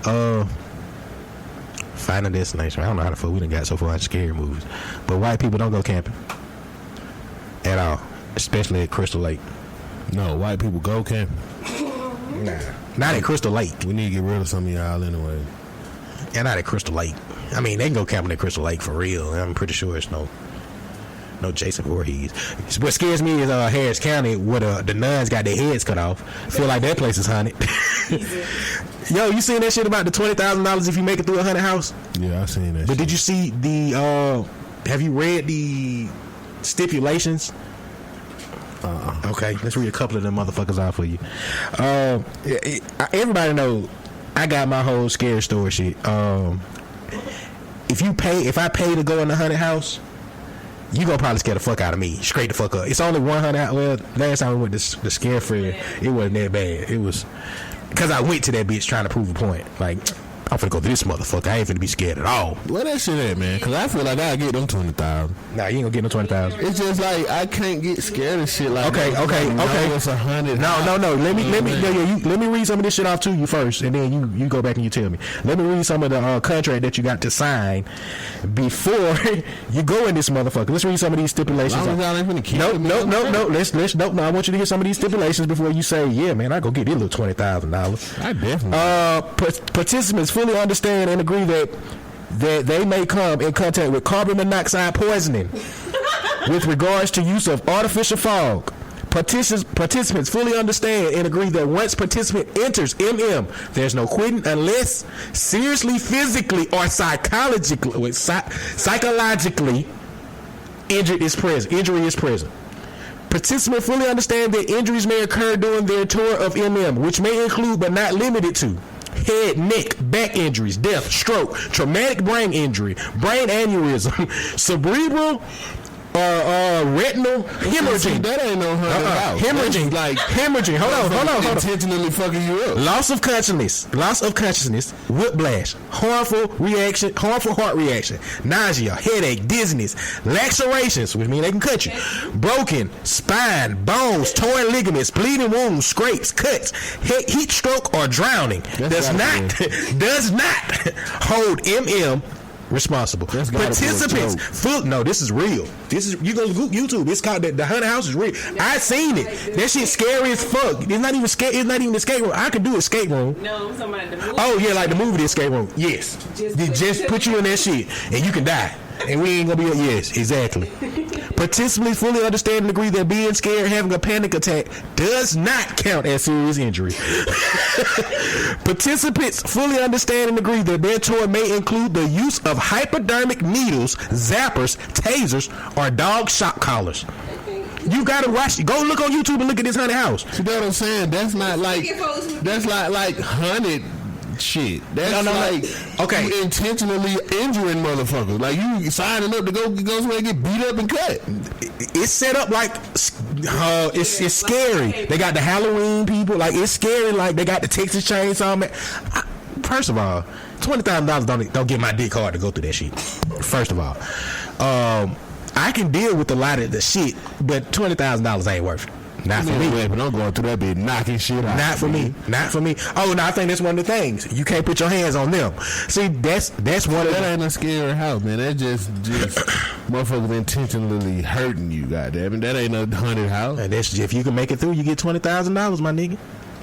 Final Destination. I don't know how the fuck we done got so far in scary movies. But white people don't go camping at all, especially at Crystal Lake. No, white people go camping. Nah, not at Crystal Lake. We need to get rid of some of y'all anyway. Yeah, not at Crystal Lake. I mean, they can go camping at Crystal Lake for real. I'm pretty sure it's no Jason Voorhees. What scares me is Harris County, where the nuns got their heads cut off. I feel like that place is haunted. Yo, you seen that shit about the $20,000 if you make it through a haunted house? Yeah, I seen that. But shit. did you see the? Have you read the stipulations? Okay, let's read a couple of them motherfuckers out for you. Everybody know I got my whole scary story shit. If I pay to go in the haunted house, you gonna probably scare the fuck out of me. Straight the fuck up. It's only 100. Well, last time we went to the Scare Fair, it wasn't that bad. It was because I went to that bitch trying to prove a point. Like, I'm finna go to this motherfucker. I ain't finna be scared at all. Where that shit at, man? Because I feel like I get them 20,000. Nah, you ain't gonna get no 20,000. It's just like I can't get scared of shit like okay. that. Okay. It's 100. No. Let me read some of this shit off to you first, and then you go back and you tell me. Let me read some of the contract that you got to sign before you go in this motherfucker. Let's read some of these stipulations. No. I want you to hear some of these stipulations before you say, yeah, man, I go get this little $20,000. I definitely. Participants fully understand and agree that they may come in contact with carbon monoxide poisoning with regards to use of artificial fog. Participants fully understand and agree that once participant enters MM, there's no quitting unless seriously physically or psychologically injury is present. Participants fully understand that injuries may occur during their tour of MM, which may include but not limited to head, neck, back injuries, death, stroke, traumatic brain injury, brain aneurysm, cerebral or retinal hemorrhaging. That ain't no hemorrhaging. Like hemorrhaging. Hold on. Intentionally fucking you up. Loss of consciousness, whiplash, harmful heart reaction, nausea, headache, dizziness, lacerations, which mean they can cut you, broken spine, bones, torn ligaments, bleeding wounds, scrapes, cuts, heat stroke, or drowning. Does not hold MM responsible. Participants this is real. You go to YouTube. It's called the haunted house is real. I seen it. That shit scary as fuck. It's not even scary. It's not even escape room. I could do escape room. No, I'm talking about the movie. Oh yeah, like the movie, the escape room. Yes, just put you in that shit and you can die. And we ain't gonna be yes, exactly. Participants fully understand and agree that being scared, having a panic attack does not count as serious injury. Participants fully understand and agree that their tour may include the use of hypodermic needles, zappers, tasers, or dog shock collars. You gotta watch. Go look on YouTube and look at this haunted house. You know what I'm saying? That's not like. That's like haunted. shit. That's okay. You intentionally injuring motherfuckers. Like you signing up to go somewhere and get beat up and cut. It's set up like it's scary. They got the Halloween people. Like it's scary. Like they got the Texas Chainsaw Man. First of all, $20,000 don't get my dick hard to go through that shit. First of all, I can deal with a lot of the shit, but $20,000 ain't worth it. Not for me. But I'm going through that bitch knocking shit out. Not for me. Not for me. Oh, no, I think that's one of the things. You can't put your hands on them. See, that's one of that ain't a scary house, man. That just motherfuckers intentionally hurting you, goddamn it. That ain't a haunted house. And that's if you can make it through, you get $20,000, my nigga.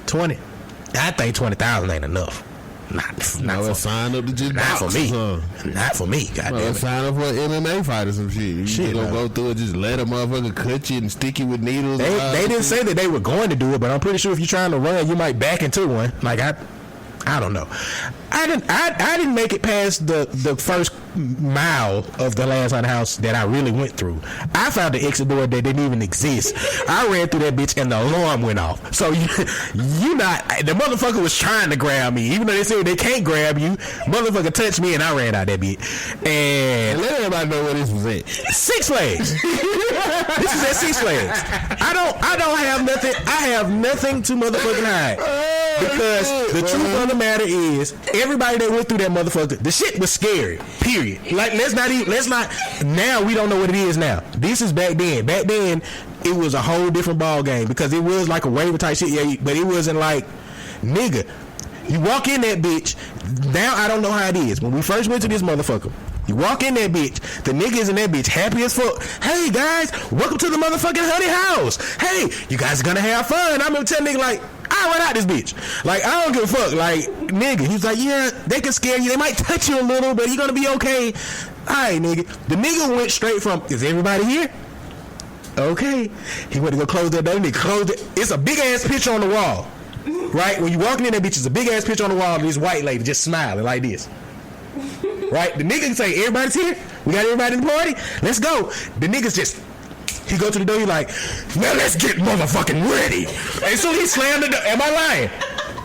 20. I think 20,000 ain't enough. Not for sign up to just not for me. Not for me. Goddamn. Sign up for an MMA fight or some shit. You gonna go through it, just let a motherfucker cut you and stick you with needles. They didn't say that they were going to do it, but I'm pretty sure if you're trying to run, you might back into one. Like I don't know. I didn't make it past the first mile of the last haunted house that I really went through. I found the exit door that didn't even exist. I ran through that bitch and the alarm went off. So the motherfucker was trying to grab me, even though they said they can't grab you. Motherfucker touched me and I ran out that bitch. And let everybody know where this was at. Six Flags. This is at Six Flags. I don't have nothing. I have nothing to motherfucking hide. Because the truth of the matter is, everybody that went through that motherfucker, the shit was scary. Period. Like let's not. Now we don't know what it is now. This is back then. Back then, it was a whole different ball game because it was like a waiver type shit. Yeah, but it wasn't like, nigga. You walk in that bitch. Now I don't know how it is. When we first went to this motherfucker, you walk in that bitch, the niggas in that bitch happy as fuck. Hey guys, welcome to the motherfucking honey house. Hey, you guys are gonna have fun. I'm gonna tell nigga like, I run out this bitch. Like, I don't give a fuck. Like, nigga, he's like, yeah, they can scare you. They might touch you a little, but you're gonna be okay. Alright, nigga. The nigga went straight from, is everybody here? Okay. He went to go close that door and he closed it. It's a big ass picture on the wall. Right? When you walking in that bitch, it's a big ass picture on the wall of this white lady just smiling like this. Right? The nigga can say, everybody's here? We got everybody in the party? Let's go. The niggas just, he go to the door, he like, now let's get motherfucking ready. And so he slammed the door. Am I lying?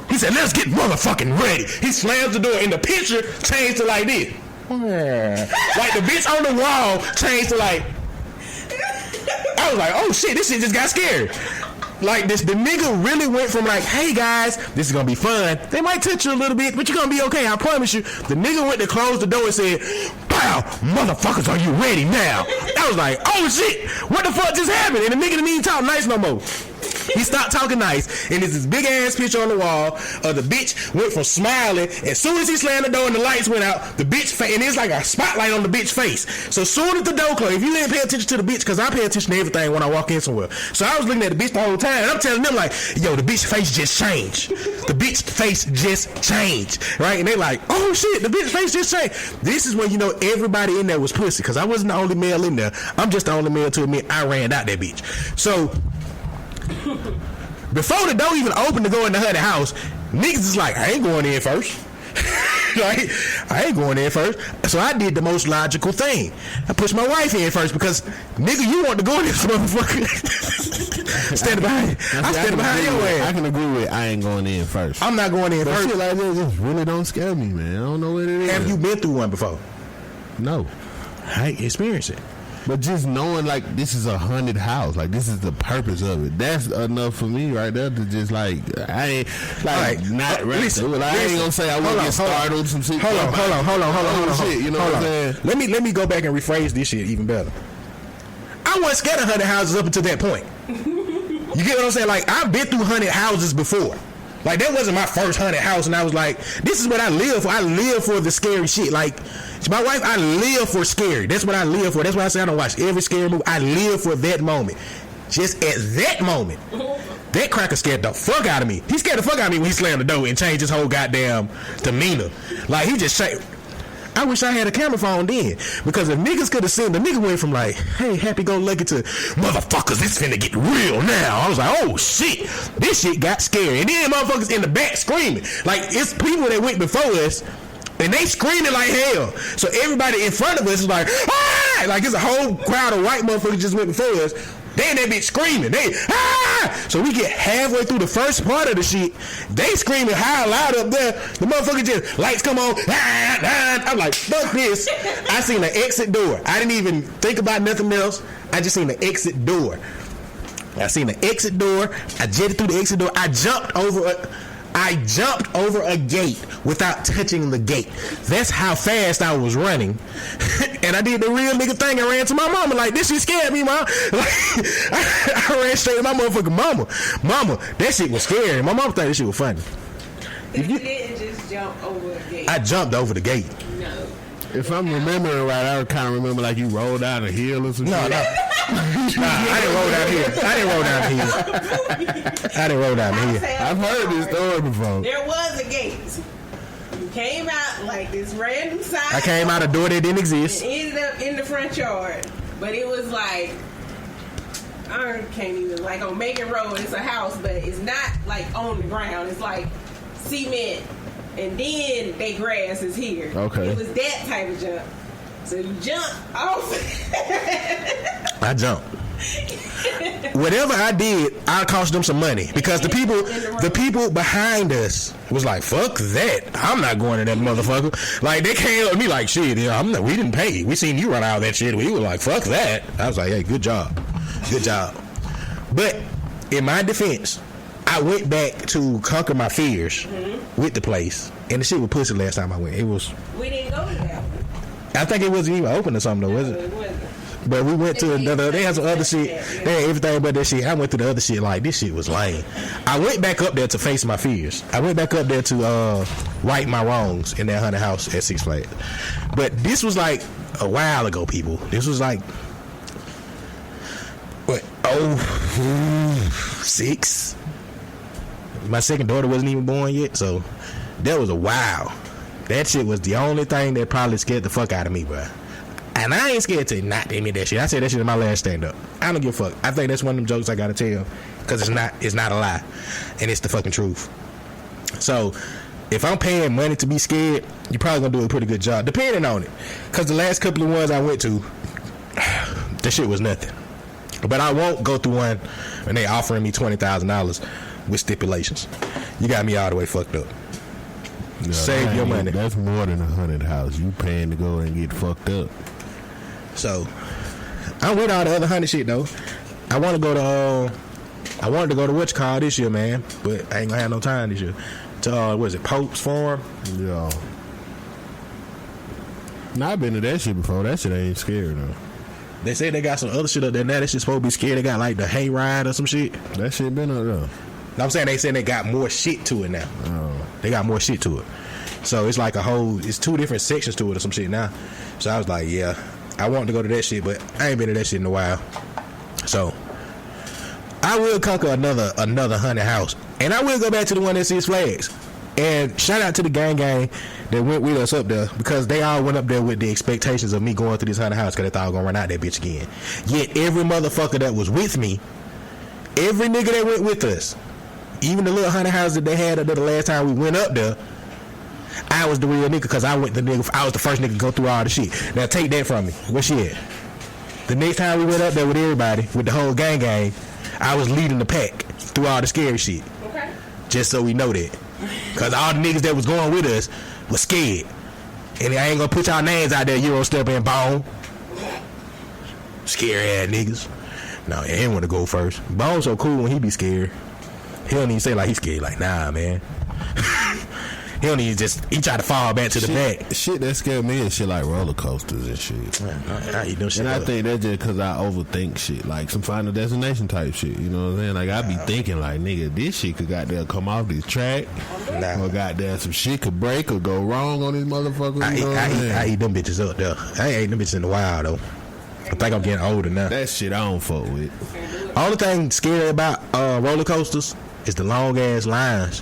He said, let's get motherfucking ready. He slams the door and the picture changed to like this. Like the bitch on the wall changed to like, I was like, oh shit, this shit just got scary. Like this, the nigga really went from like, hey guys, this is gonna be fun. They might touch you a little bit, but you're gonna be okay, I promise you. The nigga went to close the door and said, pow, motherfuckers, are you ready now? I was like, oh shit, what the fuck just happened? And the nigga didn't even talk nice no more. He stopped talking nice, and there's this big ass picture on the wall of the bitch went from smiling. As soon as he slammed the door and the lights went out, the bitch and it's like a spotlight on the bitch face. So soon as the door closed, if you didn't pay attention to the bitch, because I pay attention to everything when I walk in somewhere. So I was looking at the bitch the whole time, and I'm telling them like, yo, the bitch face just changed. The bitch face just changed, right? And they like, oh shit, the bitch face just changed. This is when you know everybody in there was pussy, because I wasn't the only male in there. I'm just the only male to admit I ran out that bitch. So before the door even opened to go in the haunted house, niggas is like, I ain't going in first. Right? I ain't going in first. So I did the most logical thing. I pushed my wife in first because, nigga, you want to go in this motherfucker. Standing behind. I'm standing behind your ass. I can agree with I ain't going in first. I'm not going in but first. Shit like that just really don't scare me, man. I don't know what it is. Have you been through one before? No. I ain't experienced it. But just knowing like this is a haunted house, like this is the purpose of it. That's enough for me right there to just like I ain't like right. Not right. Listen, I ain't gonna say I won't get startled. Some shit. Hold on. Shit, you know what I'm saying? Let me go back and rephrase this shit even better. I wasn't scared of haunted houses up until that point. You get what I'm saying? Like I've been through haunted houses before. Like that wasn't my first haunted house, and I was like, this is what I live for. I live for the scary shit. Like my wife, I live for scary. That's what I live for. That's why I say I don't watch every scary movie. I live for that moment. Just at that moment, that cracker scared the fuck out of me. He scared the fuck out of me when he slammed the door and changed his whole goddamn demeanor. Like he just changed. I wish I had a camera phone then, because if niggas could have seen, the nigga went from like, hey, happy-go-lucky to, motherfuckers, it's finna get real now. I was like, oh shit, this shit got scary. And then motherfuckers in the back screaming. Like, it's people that went before us, and they screaming like hell. So everybody in front of us is like, ah! Like it's a whole crowd of white motherfuckers just went before us. They in that bitch screaming. They, ah! So we get halfway through the first part of the shit. They screaming high loud up there. The motherfucker just lights come on. I'm like, fuck this. I seen the exit door. I didn't even think about nothing else. I just seen the exit door. I jetted through the exit door. I jumped over a gate without touching the gate. That's how fast I was running. And I did the real nigga thing. I ran to my mama like, this shit scared me, mom. Like, I ran straight to my motherfucking mama. Mama, that shit was scary. My mama thought that shit was funny. You didn't just jump over a gate. I jumped over the gate. No. If I'm remembering right, I kind of remember like you rolled down a hill or something. No. Nah, I didn't roll down here. I didn't roll down here. I've heard this story before. There was a gate. You came out like this random side. I came out a door that didn't exist. And ended up in the front yard. But it was like, I can't even, like on Macon Road, it's a house, but it's not like on the ground. It's like cement. And then they grass is here. Okay. It was that type of jump. So you jump off. I jumped. Whatever I did, I cost them some money because the people behind us was like, "Fuck that! I'm not going to that motherfucker." Like they came up to me like, "Shit, yeah, we didn't pay. We seen you run out of that shit." We were like, "Fuck that!" I was like, "Hey, good job." But in my defense, I went back to conquer my fears with the place, and the shit was pussy last time I went. It was. We didn't go to that one. I think it wasn't even open or something though, was it? It wasn't. But we went to another. They had some other shit. They had everything but that shit. I went to the other shit. Like this shit was lame. I went back up there to face my fears. I went back up there to right my wrongs in that haunted house at Six Flags. But this was like a while ago, people. This was like what? 06. My second daughter wasn't even born yet, so that was a while. That shit was the only thing that probably scared the fuck out of me, bro. And I ain't scared to not admit that shit. I said that shit in my last stand-up. I don't give a fuck. I think that's one of them jokes I gotta tell because it's not a lie, and it's the fucking truth. So if I'm paying money to be scared, you're probably gonna do a pretty good job, depending on it. Because the last couple of ones I went to, the shit was nothing. But I won't go through one and they offering me $20,000 with stipulations. You got me all the way fucked up. No, Save your money. That's more than a haunted house. You paying to go and get fucked up. So I'm with all the other haunted shit though. I wanted to go to what you call this year, man, but I ain't gonna have no time this year. To what is it, Pope's Farm? Yeah. Now I've been to that shit before. That shit ain't scary though. They say they got some other shit up there now. That shit's supposed to be scary. They got like the hayride or some shit. That shit been up there. I'm saying they got more shit to it now. Oh. They got more shit to it. So it's like it's two different sections to it or some shit now. So I was like, yeah, I want to go to that shit, but I ain't been to that shit in a while. So I will conquer another haunted house. And I will go back to the one at Six Flags. And shout out to the gang that went with us up there, because they all went up there with the expectations of me going through this haunted house because they thought I was going to run out that bitch again. Yet every motherfucker that was with me, every nigga that went with us, even the little haunted house that they had up there the last time we went up there, I was the real nigga because I was the first nigga to go through all the shit. Now take that from me. Where she at? The next time we went up there with everybody, with the whole gang, I was leading the pack through all the scary shit. Okay. Just so we know that. Because all the niggas that was going with us was scared. And I ain't gonna put y'all names out there, Eurostep and Bone. Scary ass niggas. No, he ain't want to go first. Bone's so cool when he be scared. He don't even say like he's scared. Like, nah, man. He don't even he try to fall back to the back. Shit that scared me is shit like roller coasters and shit. I eat them shit and up. I think that's just because I overthink shit. Like some Final Destination type shit. You know what I'm saying? Like I be thinking like, nigga, this shit could goddamn come off this track. Nah. Or goddamn some shit could break or go wrong on these motherfuckers. I eat them bitches up there. I ain't ate them bitches in a while though. I think I'm getting older now. That shit I don't fuck with. Only thing scary about roller coasters is the long ass lines.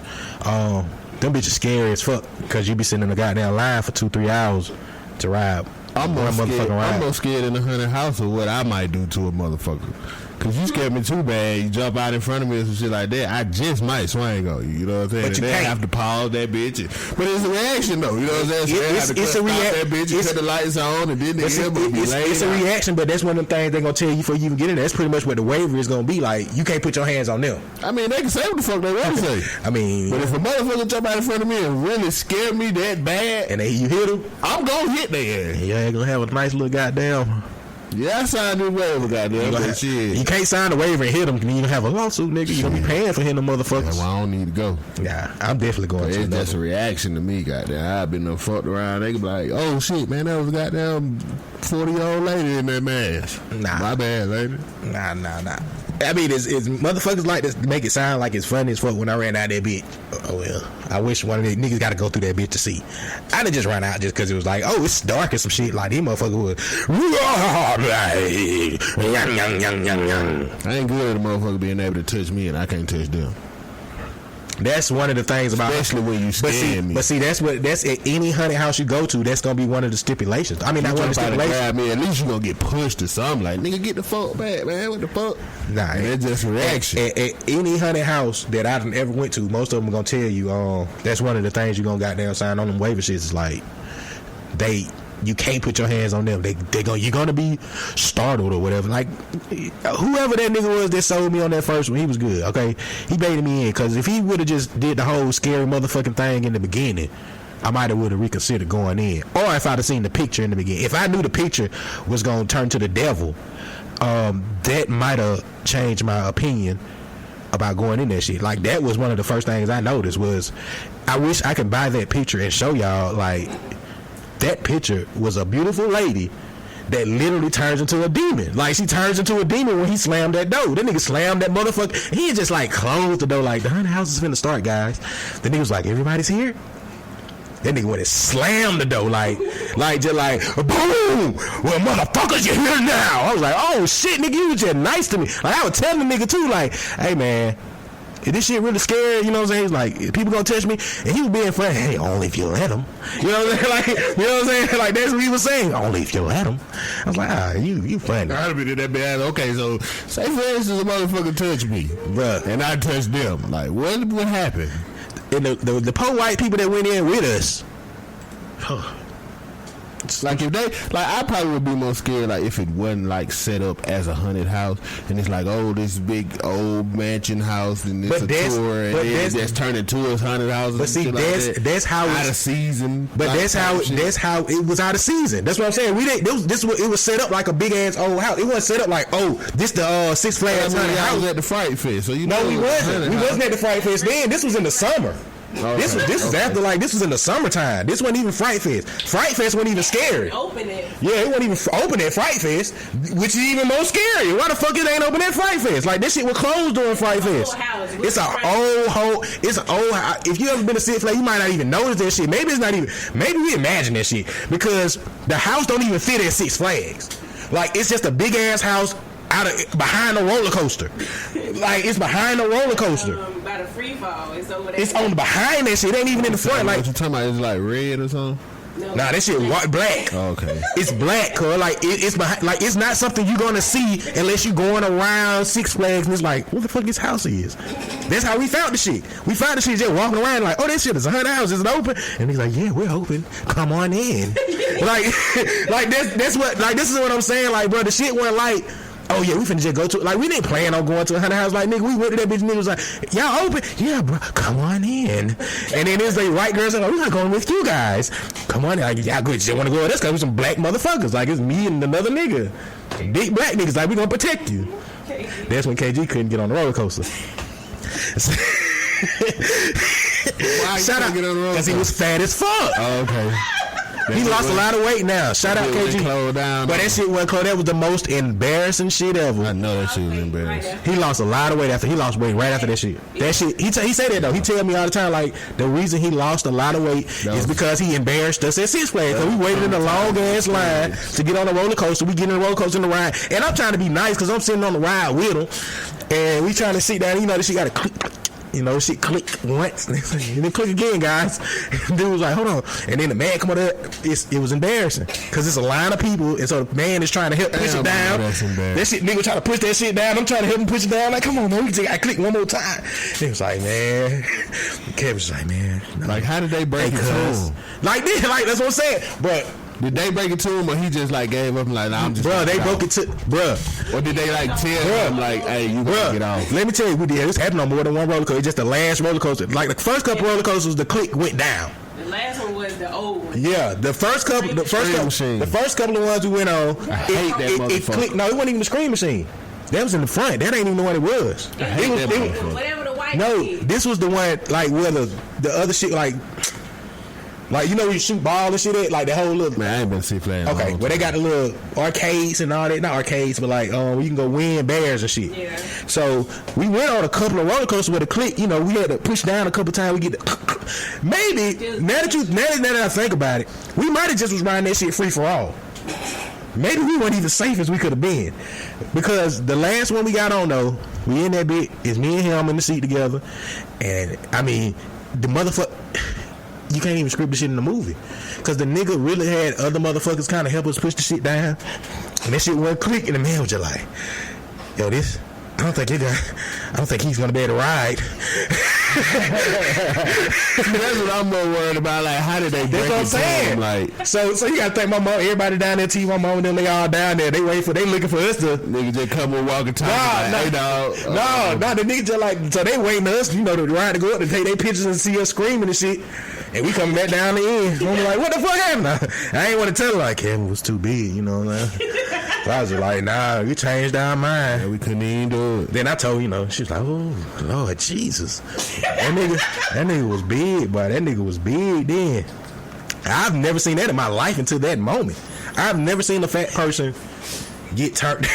Them bitches scary as fuck because you be sitting in the goddamn line for 2-3 hours to ride. I'm more scared in the haunted house of what I might do to a motherfucker. Cause you scared me too bad. You jump out in front of me or some shit like that. I just might swing on you. You know what I'm saying? But you can't can't. have to pause that bitch. But it's a reaction though. You know what I'm saying? So It's a reaction. That bitch, you cut the lights on, and then It's a reaction, but that's one of them things they're gonna tell you before you even get in there. That's pretty much what the waiver is gonna be like. You can't put your hands on them. I mean, they can say what the fuck they want to say. I mean, but if a motherfucker jump out in front of me and really scare me that bad, and you hit them, I'm gonna hit their ass. You ain't gonna have a nice little goddamn. Yeah, I signed this waiver, goddamn. You can't sign the waiver and hit them. You don't have a lawsuit, nigga. You gonna be paying for hitting the motherfuckers. Yeah, well, I don't need to go. Yeah, I'm definitely going to. It's just a reaction to me, goddamn. I've been fucked around. They be like, oh shit, man, that was a goddamn 40-year-old lady in that mask. Nah, my bad, lady. Nah. I mean, it's motherfuckers like to make it sound like it's funny as fuck when I ran out that bitch. Oh, well, I wish one of these niggas got to go through that bitch to see. I didn't just run out just because it was like, oh, it's dark and some shit. Like, these motherfuckers would. I ain't good at a motherfucker being able to touch me and I can't touch them. That's one of the things about, especially when you stand me. But see, that's at any haunted house you go to. That's gonna be one of the stipulations. I mean, not one of the stipulations. Grab me, at least you gonna get pushed or something. Like, nigga, get the fuck back, man. What the fuck? Nah, that's just a reaction. At any haunted house that I've ever went to, most of them are gonna tell you, that's one of the things you gonna goddamn sign on them waiver shits. Is like you can't put your hands on them. You're gonna be startled or whatever. Like, whoever that nigga was that sold me on that first one, he was good. Okay, he baited me in, because if he would have just did the whole scary motherfucking thing in the beginning, I might have would have reconsidered going in. Or if I'd have seen the picture in the beginning, if I knew the picture was gonna turn to the devil, that might have changed my opinion about going in that shit. Like, that was one of the first things I noticed was, I wish I could buy that picture and show y'all, like, that picture was a beautiful lady that literally turns into a demon. Like, she turns into a demon when he slammed that door. That nigga slammed that motherfucker. He just like closed the door like, the haunted house is finna start, guys. The nigga was like, everybody's here? That nigga went and slammed the door like just like, boom! Well, motherfuckers, you're here now. I was like, oh shit, nigga, you was just nice to me. Like, I was telling the nigga too, like, hey man, is this shit really scary? You know what I'm saying? He's like, people gonna touch me? And he was being funny. Hey, only if you let them. You know what I'm saying? Like, you know what I'm saying? Like, that's what he was saying. Only if you let them. I was like, you funny. I'd have been in that bad. Okay, so say for instance a motherfucker touched me, bruh, and I touched them. Like, what happened? And the poor white people that went in with us. Like, if they, like, I probably would be more scared, like, if it wasn't like set up as a haunted house and it's like, oh, this big old mansion house and it's a tour and then that's turned into a haunted house. But see, that's how out of season. But that's how it was out of season. That's what I'm saying. It was set up like a big ass old house. It wasn't set up like, oh, this the Six Flags haunted house. I was at the Fright Fest, so you know. No, we wasn't. We wasn't at the Fright Fest then. This was in the summer. Okay. This was after, like, this was in the summertime. This wasn't even Fright Fest. Fright Fest wasn't even scary. Open it. Yeah, it wasn't even open at Fright Fest, which is even more scary. Why the fuck it ain't open at Fright Fest? Like, this shit was closed during Fright Fest. It's an old hole. It's an old house. If you ever been to Six Flags, you might not even notice that shit. Maybe it's not even. Maybe we imagine that shit because the house don't even fit at Six Flags. Like, it's just a big ass house behind a roller coaster. Like, it's behind a roller coaster. By the free fall. It's over there. It's on behind that shit. It ain't even in the front. Like, what you talking about? Is it like red or something? No. Nah, that shit white, black. Oh, okay. It's black, cuz. Like, it's behind, like, it's not something you're gonna see unless you going around Six Flags and it's like, what the fuck this house is? That's how we found the shit. We found the shit just walking around like, oh, this shit is a haunted house. Is it open? And he's like, yeah, we're open. Come on in. like that's what, like, this is what I'm saying. Like, bro, the shit wasn't like, oh yeah, we finna just go to, like, we didn't plan on going to a haunted house. Like, nigga, we went to that bitch and nigga was like, y'all open? Yeah, bro, come on in. And then there's like white girls like, we're not going with you guys. Come on in. Like, y'all good, just wanna go with us because we some black motherfuckers. Like, it's me and another nigga. Big black niggas, like, we gonna protect you. That's when KG couldn't get on the roller coaster. Shout out, because he was fat as fuck. Oh, okay. He lost a lot of weight now. Shout out KG. But that shit wasn't close. That was the most embarrassing shit ever. I know that shit was embarrassing. He lost a lot of weight after. He lost weight right after that shit. That shit. He say that though. He tell me all the time, like, the reason he lost a lot of weight is because he embarrassed us at Six Flags. So we waited in a long ass line to get on the roller coaster. We get in the roller coaster in the ride, and I'm trying to be nice because I'm sitting on the ride with him, and we trying to sit down. You know, this shit got to. You know, shit click once, and then click again, guys. And dude was like, hold on. And then the man come up there. It was embarrassing because it's a line of people, and so the man is trying to help push it down. That shit, nigga trying to push that shit down. I'm trying to help him push it down. Like, come on, man, we can take. I click one more time. And he was like, man. Kevin was like, man. No. Like, how did they break it to him? Like this, like that's what I'm saying. But did they break it to him, or he just like gave up and like, nah, I'm just. Bro, they broke it to, bro. Or did they like tell him like, hey, you gotta get off? Let me tell you, we did. This happened on more than one roller coaster. It's just the last roller coaster. Like the first couple roller coasters, the click went down. The last one was the old one. Yeah, the first couple of ones we went on, I hate that motherfucker. It clicked. No, it wasn't even the screen machine. That was in the front. That ain't even the one it was. It was whatever the white. No, did. this was the one like where the other shit like you know where you shoot ball and shit at, like the whole little. Man, I ain't been to see Flash. Okay, where they got the little arcades and all that. Not arcades, but like where you can go win bears and shit. Yeah. So we went on a couple of roller coasters with a click. You know, we had to push down a couple times. We get maybe now that I think about it, we might have just was riding that shit free for all. Maybe we weren't even safe as we could have been, because the last one we got on though, we in that bit is me and him in the seat together, and I mean the motherfucker. You can't even script the shit in the movie, because the nigga really had other motherfuckers kind of help us push the shit down, and that shit went click, and the man was just like, yo, this, I don't think he's gonna be able to ride. That's what I'm more worried about. Like, how did they break That's what I'm saying. Like, so you gotta think my mom, everybody down there, my mom and them, they all down there. They looking for us to. Nigga just come and walk and talk. Hey, dog. No, the nigga just like, so they waiting us, you know, to ride to go up to take their pictures and see us screaming and shit. And we coming back down the end. I'm like, what the fuck happened? I ain't want to tell her, like, Kevin was too big, you know what I'm saying? So I was just like, nah, we changed our mind. Yeah, we couldn't even do it. Then I told, you know, she was like, oh, Lord Jesus. That nigga was big, boy. That nigga was big then. I've never seen that in my life until that moment. I've never seen a fat person get turned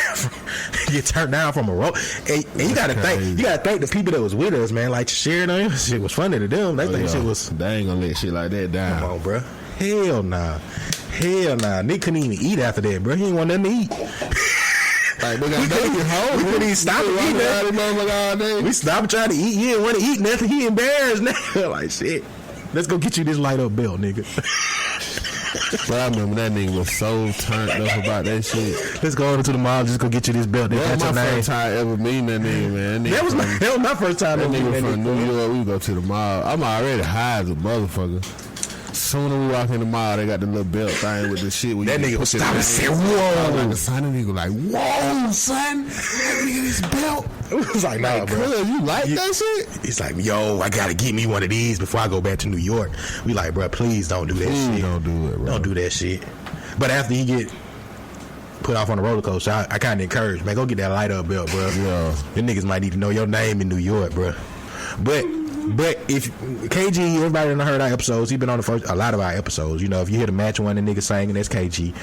down from a road. And you gotta thank the people that was with us, man. Like Sheridan, shit was funny to them. They think shit was. They ain't gonna let shit like that down. Come on, bro. Hell nah. Nigga couldn't even eat after that, bro. He ain't want nothing to eat. Like, we couldn't even stop eating nothing. We stopped trying to eat. He didn't want to eat nothing. He embarrassed now. Like, shit. Let's go get you this light up belt, nigga. But I remember that nigga was so turned up about that shit. Let's go over to the mall. Just go get you this belt. That was my first time ever meeting that nigga, man. That was my first time ever meeting that nigga. From New York, we go to the mall. I'm already high as a motherfucker. Soon as we walk in the mall, they got the little belt thing with the shit. That nigga was stopping and said, whoa. The son of the nigga like, whoa, son. Look at this belt. It was like, nah, bro. You like that shit? He's like, yo, I got to get me one of these before I go back to New York. We like, bro, please don't do that shit. Don't do it, bro. Don't do that shit. But after he get put off on the roller coaster, I kind of encourage, man, go get that light up belt, bro. Yeah. Them niggas might need to know your name in New York, bro. But if KG, everybody done heard our episodes, he been on a lot of our episodes. You know, if you hear the match one, the nigga singing, that's KG.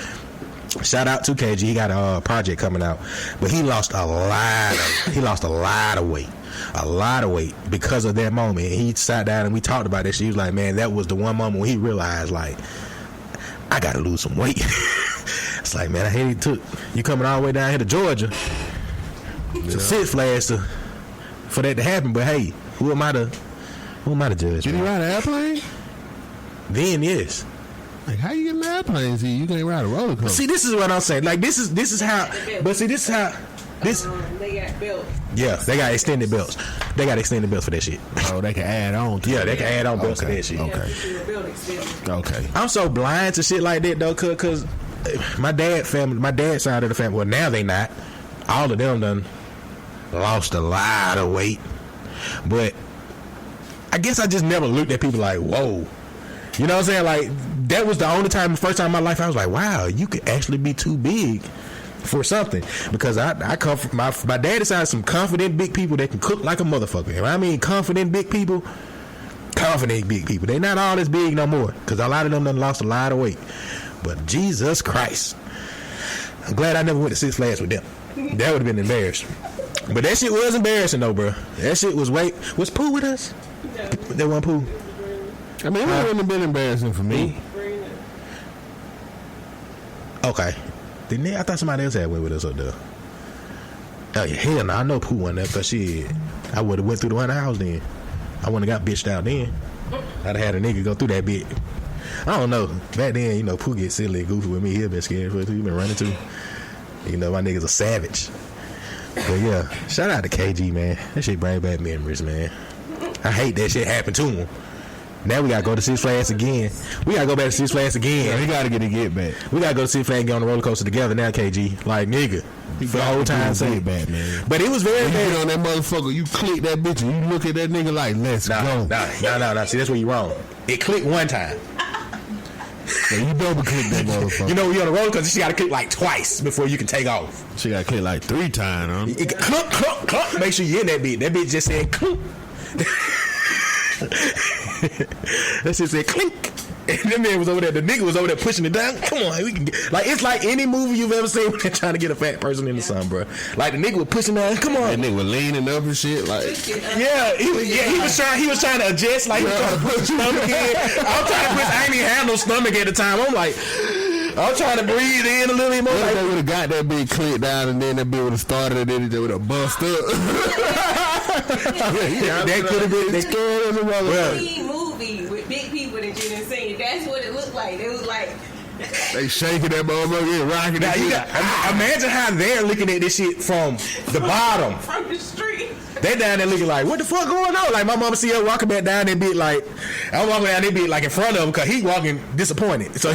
Shout out to KG. He got a project coming out, but he lost a lot of weight. A lot of weight because of that moment. He sat down and we talked about that shit. He was like, man, that was the one moment when he realized, like, I gotta lose some weight. It's like, man, I hate he took you coming all the way down here to Georgia to Six Flags for that to happen. But hey, who am I to judge? Did he ride an airplane? Then yes. Like, how you get an airplane? See, you can't ride a roller coaster. See, this is what I'm saying. Like, this is how. But see, this is how. This. They got belts. Yeah, they got extended belts. They got extended belts for that shit. Oh, they can add on to it. Yeah, they can add on belts to that shit. Okay. I'm so blind to shit like that though, cause my dad's side of the family. Well, now they not. All of them done lost a lot of weight, but I guess I just never looked at people like, whoa. You know what I'm saying? Like, that was the first time in my life I was like, wow, you could actually be too big for something. Because I come from my dad is some confident big people that can cook like a motherfucker. And I mean confident big people. They not all as big no more. Because a lot of them done lost a lot of weight. But Jesus Christ. I'm glad I never went to Six Flags with them. That would have been embarrassing. But that shit was embarrassing though, bro. That shit was Was Pooh with us? That one Pooh. I mean, it wouldn't have been embarrassing for me. Okay. I thought somebody else had went with us up there. Oh, yeah, hell no. I know Pooh went there because I would have went through the 100 house then. I wouldn't have got bitched out then. I'd have had a nigga go through that bit. I don't know. Back then, you know, Pooh get silly and goofy with me. He been scared for it too. He been running too. You know, my niggas a savage. But yeah, shout out to KG, man. That shit bring back memories, man. I hate that shit happened to him. Now we gotta go to Six Flags again. We gotta go back to Six Flags again. Yeah, we gotta get back. We gotta go to Six Flags and get on the roller coaster together now, KG. Like, nigga. For the whole time saying back, man. But it was very you bad. get on that motherfucker, you click that bitch and you look at that nigga like, let's go. Nah. See, that's where you wrong. It clicked one time. So you double click that motherfucker. You know, when you're on the roller coaster, she gotta click like twice before you can take off. She gotta click like 3 times, huh? Clunk, clunk, clunk. Make sure you in that bitch. That bitch just said clunk. That shit said clink. And that man was over there. The nigga was over there pushing it down. Come on, we can get. Like, it's like any movie you've ever seen when they're trying to get a fat person in the sun, bro. Like, the nigga was pushing down. Come on. That nigga was leaning up and shit. Like, he was trying to adjust. Like, he was trying to put his stomach in. I ain't even have no stomach at the time. I'm trying to breathe in a little bit more. What if they would have got that big click down and then that bitch would have started and then it would have bust up? That could have been. They scared as a motherfucker. Movie with big people that you didn't see. That's what it looked like. It was like they shaking that motherfucker, rocking now that. Imagine how they're looking at this shit from the bottom, from the street. They down there looking like, what the fuck going on? Like, my mama see her walking back down and be like, I'm walking down, they be like in front of him because he walking disappointed. So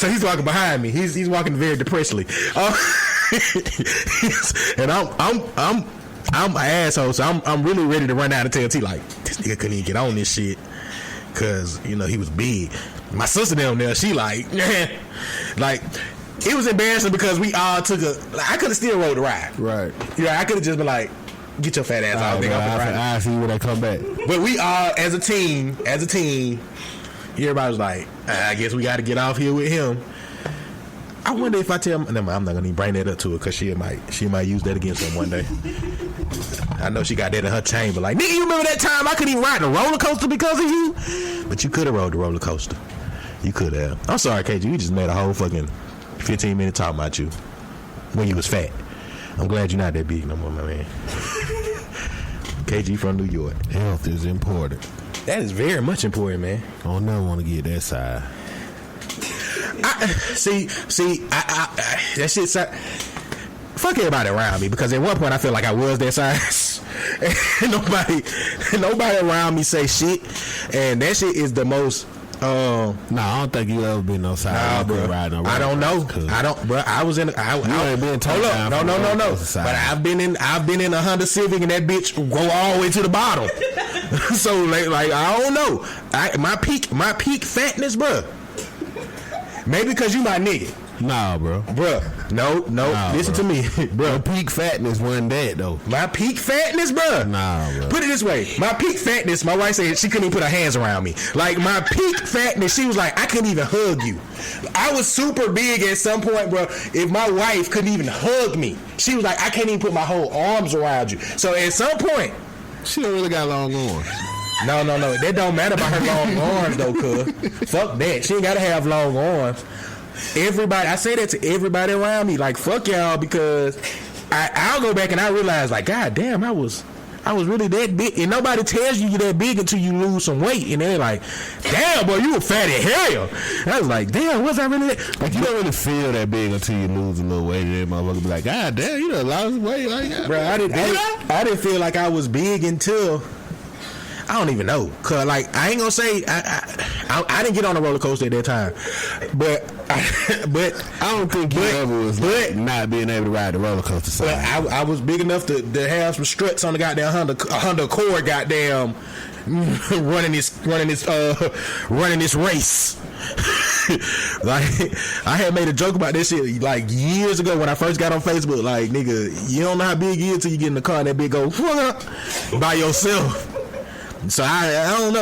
he's walking behind me. He's walking very depressedly. And I'm an asshole, so I'm really ready to run out and tell T like, this nigga couldn't even get on this shit because, you know, he was big. My sister down there, she like it was embarrassing because we all took I could have still rode the ride. Right. Yeah, I could have just been like, get your fat ass out. I see when I come back. But we all, as a team, everybody was like, I guess we got to get off here with him. I wonder if I tell him, I'm not gonna even bring that up to her because she might use that against him one day. I know she got that in her chamber. Like, nigga, you remember that time I couldn't even ride the roller coaster because of you? But you could have rode the roller coaster. You could have. I'm sorry, KG. You just made a whole fucking 15-minute talk about you when you was fat. I'm glad you're not that big no more, my man. KG from New York. Health is important. That is very much important, man. I don't never want to get that side. See, that shit. Fuck everybody around me because at one point I feel like I was that size. And nobody around me say shit, and that shit is the most. No, I don't think you ever been no size. Nah, bro. I don't know. I don't, bro. I was in. I ain't been told. No. But I've been in a Honda Civic, and that bitch go all the way to the bottom. So like I don't know. My peak fatness, bro. Maybe because you my nigga. Nah, bro. Bruh. No. Nah, listen bro. to me. Bro. Your peak fatness wasn't that, though. My peak fatness, bro. Nah, bro. Put it this way. My peak fatness, my wife said she couldn't even put her hands around me. Like, my peak fatness, she was like, I couldn't even hug you. I was super big at some point, bro. If my wife couldn't even hug me, she was like, I can't even put my whole arms around you. So at some point, she don't really got long arms. No. That don't matter about her long arms, though, cuz. Fuck that. She ain't got to have long arms. Everybody, I say that to everybody around me, like, fuck y'all, because I'll go back and I realize, like, god damn, I was really that big, and nobody tells you you're that big until you lose some weight, and they're like, damn, boy, you a fatty hell. And I was like, damn, was I really that? Like, you don't really feel that big until you lose a little weight, and then motherfucker be like, god damn, you done lost weight like that. Bro, I didn't feel like I was big until I don't even know, cause like I ain't gonna say I didn't get on a roller coaster at that time, but I don't think you ever was not being able to ride the roller coaster side. But I was big enough to have some struts on the goddamn Honda Accord, goddamn running this race. Like, I had made a joke about this shit like years ago when I first got on Facebook. Like, nigga, you don't know how big you is till you get in the car and that bitch go by yourself. So I don't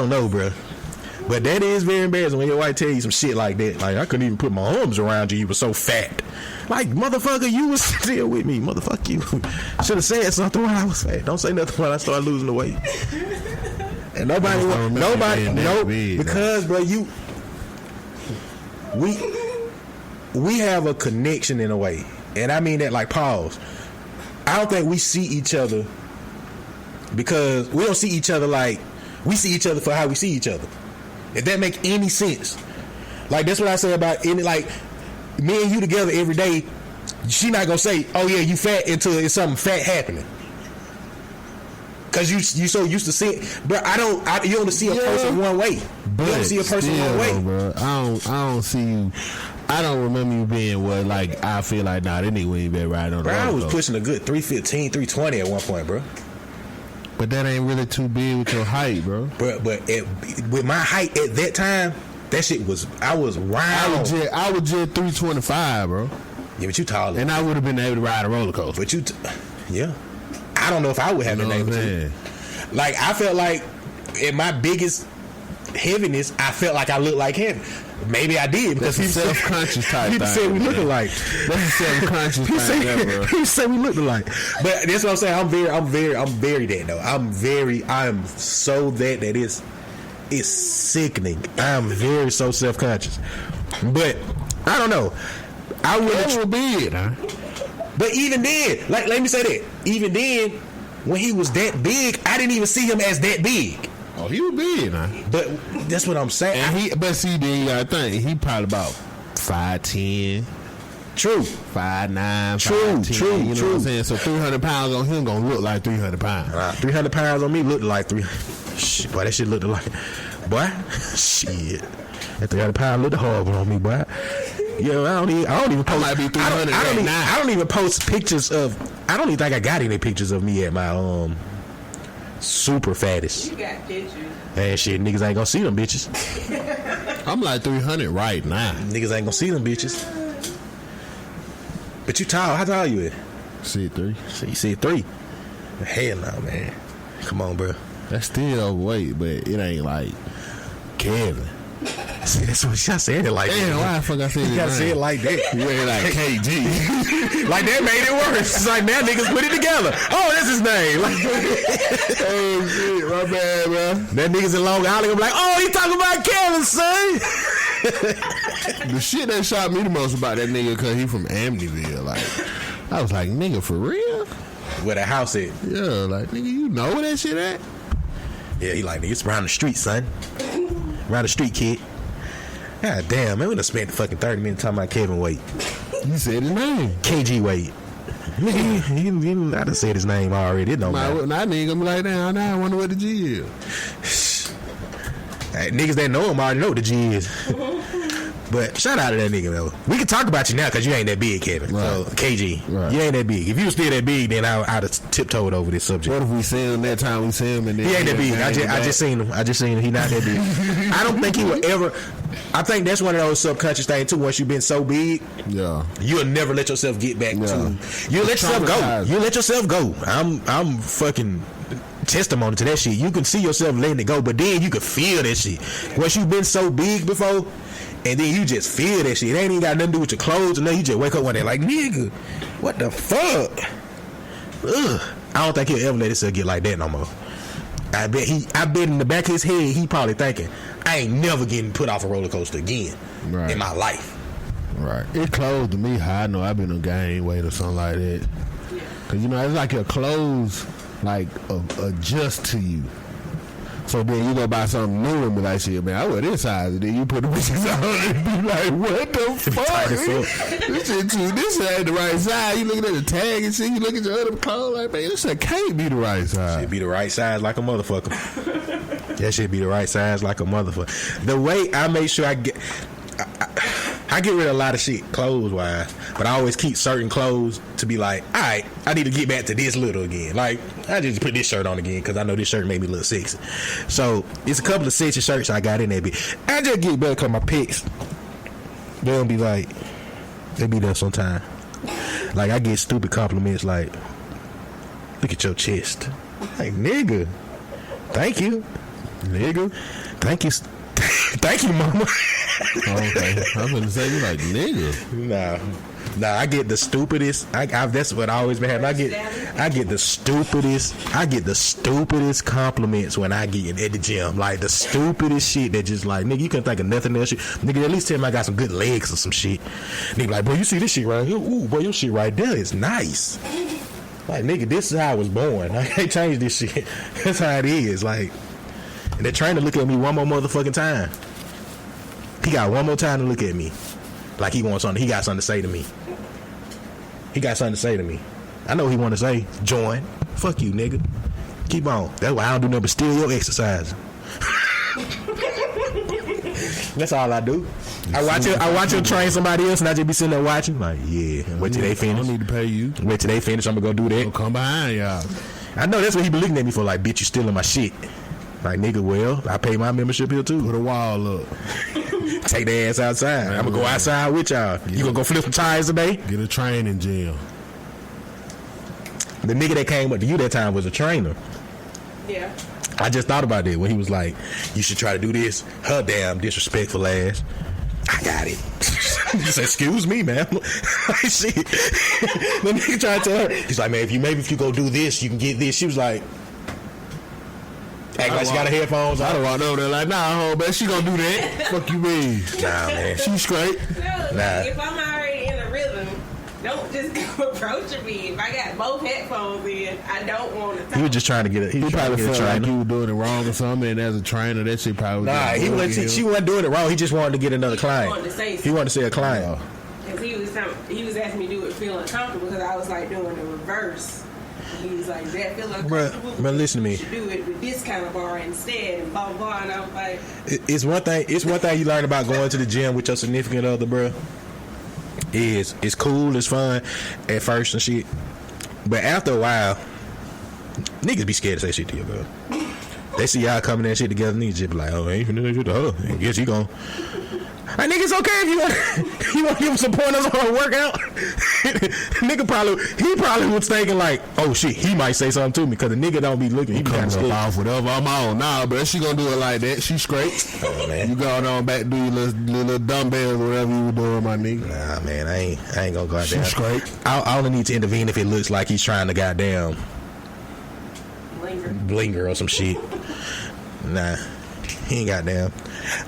know, bro. But that is very embarrassing when your wife tell you some shit like that. Like, I couldn't even put my arms around you. You were so fat. Like, motherfucker, you was still with me. Motherfucker, you should have said something when I was fat. Don't say nothing when I started losing the weight. And nobody, because bro, we have a connection in a way, and I mean that like pause. I don't think we see each other because we don't see each other like we see each other for how we see each other. If that make any sense. Like, that's what I say about any, like, me and you together every day, she not gonna say, oh yeah, you fat, until it's something fat happening. Cause you so used to see it, bro. You only see a person one way. But you only see a person still, one way, bro. I don't see you. I don't remember you being what, like, I feel like, nah, that nigga ain't been riding on the bro. I was roller pushing a good 315, 320 at one point, bro. But that ain't really too big with your height, bro. But with my height at that time, that shit was, I was round. I was just 325, bro. Yeah, but you taller. And I would have been able to ride a roller coaster. But yeah. I don't know if I would have been able to. Like, I felt like in my biggest heaviness, I felt like I looked like him. Maybe I did, because that's a self-conscious type people thing. Said we look alike. That's a self-conscious thing, bro. People say we look alike. But that's what I'm saying. I'm very that though. I'm so that it's sickening. I'm very so self-conscious. But I don't know. I wouldn't be it, huh? But even then, like, let me say that. Even then, when he was that big, I didn't even see him as that big. Oh, he was big, huh? But that's what I'm saying. And but see, then you gotta think, he probably about 5'10". True. 5'9". True. 5'10", True. You know what I'm saying? So 300 pounds on him gonna look like 300 pounds. 300 pounds on me looked like 300. Shit, boy, that shit looked like, boy. Shit, that 300 pounds looked horrible on me, boy. Yo, I don't even post. I might be 300 I don't even post pictures of. I don't even think I got any pictures of me at my super fattest. You got pictures. And shit, niggas ain't gonna see them bitches. I'm like 300 right now. Niggas ain't gonna see them bitches. But you tall. How tall you is? 6'3". So you said 3. Hell no, man. Come on, bro. That's still overweight, but it ain't like Kevin. See, that's what I said it like that. Damn, why the fuck I said it? You gotta say it like that. You ain't like KG. Like, that made it worse. It's like, now niggas put it together. Oh, that's his name. Like, oh shit, my bad, bro. That niggas in Long Island gonna be like, oh, he talking about Kevin, son. The shit that shocked me the most about that nigga, cause he from Amityville. Like, I was like, nigga, for real? Where the house at? Yeah, like, nigga, you know where that shit at? Yeah, he like, nigga, it's around the street, son. Around the street, kid. God damn, man, we done spent fucking 30 minutes talking about Kevin Wade. You said his name. KG Wade. I done said his name already. It don't matter. Now nigga gonna be like, damn, now I wonder what the G is. Hey, niggas that know him already know what the G is. But shout out to that nigga, though. We can talk about you now because you ain't that big, Kevin. Right. So, KG, you ain't that big. If you was still that big, then I'd have tiptoed over this subject. What if we seen him that time we seen him and then he ain't that big. I just seen him. He not that big. I don't think he would ever. I think that's one of those subconscious things too. Once you've been so big, you'll never let yourself get back to. You'll let yourself go. You let yourself go. I'm fucking testimony to that shit. You can see yourself letting it go, but then you can feel that shit. Once you've been so big before, and then you just feel that shit. It ain't even got nothing to do with your clothes, and then you just wake up one day like, nigga, what the fuck? Ugh. I don't think he'll ever let himself get like that no more. I bet in the back of his head, he probably thinking, I ain't never getting put off a roller coaster again in my life. Right. It clothes to me how I know I've been on gain weight or something like that. Cause you know, it's like your clothes like adjust to you. So then you go buy something new and be like, shit, man, I wear this size. And then you put the bitches on and be like, what the fuck? This shit ain't the right size. You looking at the tag and shit. You look at your other clothes like, man, this shit can't be the right size. Should be the right size like a motherfucker. That should be the right size like a motherfucker. The way I make sure I get rid of a lot of shit clothes wise, but I always keep certain clothes to be like, all right, I need to get back to this little again. Like, I just put this shirt on again because I know this shirt made me look sexy. So it's a couple of sexy shirts I got in there. I just get better because my pics, they'll be like, they be there sometime. Like, I get stupid compliments like, look at your chest. Like, nigga, thank you, nigga, thank you. Thank you, mama. Okay, I'm gonna say you like nigga. Nah, I get the stupidest. That's what I always been having. I get the stupidest compliments when I get at the gym. Like the stupidest shit that just like, nigga, you couldn't think of nothing else. Nigga, at least tell me I got some good legs or some shit. Nigga, like, boy, you see this shit right here? Ooh, boy, your shit right there is nice. Like, nigga, this is how I was born. I can't change this shit. That's how it is. Like, and the trainer look at me one more motherfucking time. He got one more time to look at me. Like he wants something. He got something to say to me. He got something to say to me. I know what he want to say. Join. Fuck you, nigga. Keep on. That's why I don't do nothing but steal your exercise. That's all I do. I watch him train somebody else and I just be sitting there watching. Like, yeah, wait till they finish. I don't need to pay you. Wait till they finish. I'm gonna go do that. I'll come behind y'all. I know that's what he be looking at me for. Like, bitch, you stealing my shit. Like, nigga, well, I pay my membership here too. Put a wall up. Take their ass outside. I'm gonna go outside with y'all. You gonna go flip some tires today? Get a train in jail. The nigga that came up to you that time was a trainer. Yeah. I just thought about that when he was like, you should try to do this. Her damn disrespectful ass. I got it. He said, excuse me, man. Like, shit. The nigga tried to tell her. He's like, man, if you go do this, you can get this. She was like, act like she got her headphones on. I don't walk over there like, nah, home, man, she gonna do that. Fuck you mean? Nah, man. She straight. No, Nah. if I'm already in a rhythm, don't just go approaching me. If I got both headphones in, I don't want to talk. He was just trying to get it. He probably felt like you were doing it wrong or something, and as a trainer, that shit probably was she wasn't doing it wrong. He just wanted to get another client. He wanted to say a client. Because he was asking me to do it feel uncomfortable because I was like doing the reverse. And he was like, does that feel uncomfortable? Bruh, listen to me. You should do it with this kind of bar instead and blah, blah, blah. And I was like... It's one thing you learn about going to the gym with your significant other, bro. It's cool, it's fun at first and shit, but after a while, niggas be scared to say shit to your girl. They see y'all coming that shit together, niggas just be like, oh, I ain't finna say shit to her. I guess you gon'. I think it's okay if you want to give him some pointers on her workout. Nigga probably was thinking like, oh shit, he might say something to me because the nigga don't be looking. He be coming kind of off whatever I'm on. Nah, but she gonna do it like that. She straight. Oh, man. You going on back do your little dumbbells or whatever you were doing, my nigga. Nah, man, I ain't gonna go out there. She straight. I only need to intervene if it looks like he's trying to goddamn blinger or some shit. Nah, he ain't goddamn.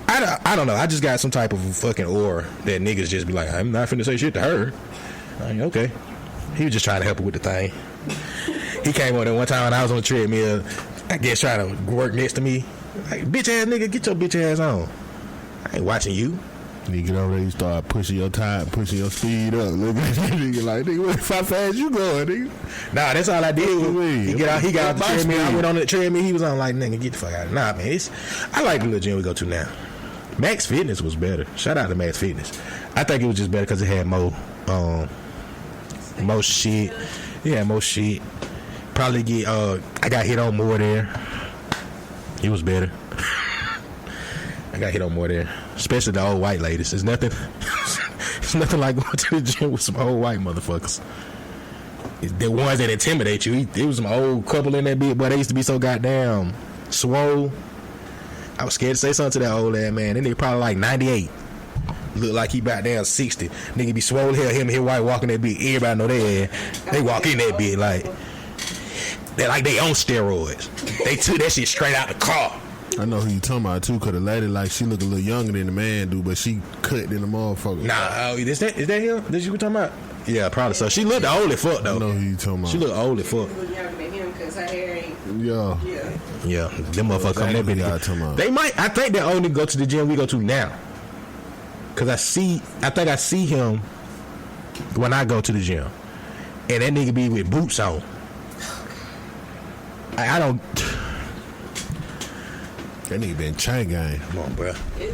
I don't know. I just got some type of fucking aura that niggas just be like, I'm not finna say shit to her. Like, okay. He was just trying to help her with the thing. He came on there one time when I was on the treadmill, I guess trying to work next to me. Like, bitch ass nigga, get your bitch ass on. I ain't watching you. You get over there, you start pushing your time, pushing your speed up. Look at that nigga like, nigga, how fast you going, nigga? Nah, that's all I did. He got out the treadmill. I went on the treadmill. He was on like, nigga, get the fuck out. Nah, man, I like the little gym we go to now. Max Fitness was better. Shout out to Max Fitness. I think it was just better because it had more shit. Yeah, more shit. Probably I got hit on more there. It was better. I got hit on more there, especially the old white ladies. It's nothing like going to the gym with some old white motherfuckers. The ones that intimidate you. There was some old couple in that bitch, but they used to be so goddamn swole. I was scared to say something to that old ass man. That nigga probably like 98. Look like he about down 60. Nigga be swole hell. Him and his wife walking that bitch. Everybody know they ass. They walk in that bitch like they're like they on steroids. They took that shit straight out the car. I know who you talking about too, cause the lady like she look a little younger than the man do, but she cut than the motherfucker. Nah, is that him? That you were talking about? Yeah, probably so. She looked old as fuck though. I know who you talking about. She looked old as fuck. She look younger than him because her hair ain't. Yeah. Them motherfuckers come that bitch. They might. I think that only go to the gym we go to now. Cause I think I see him when I go to the gym, and that nigga be with boots on. I don't. That nigga been chain gang. Come on, bro. It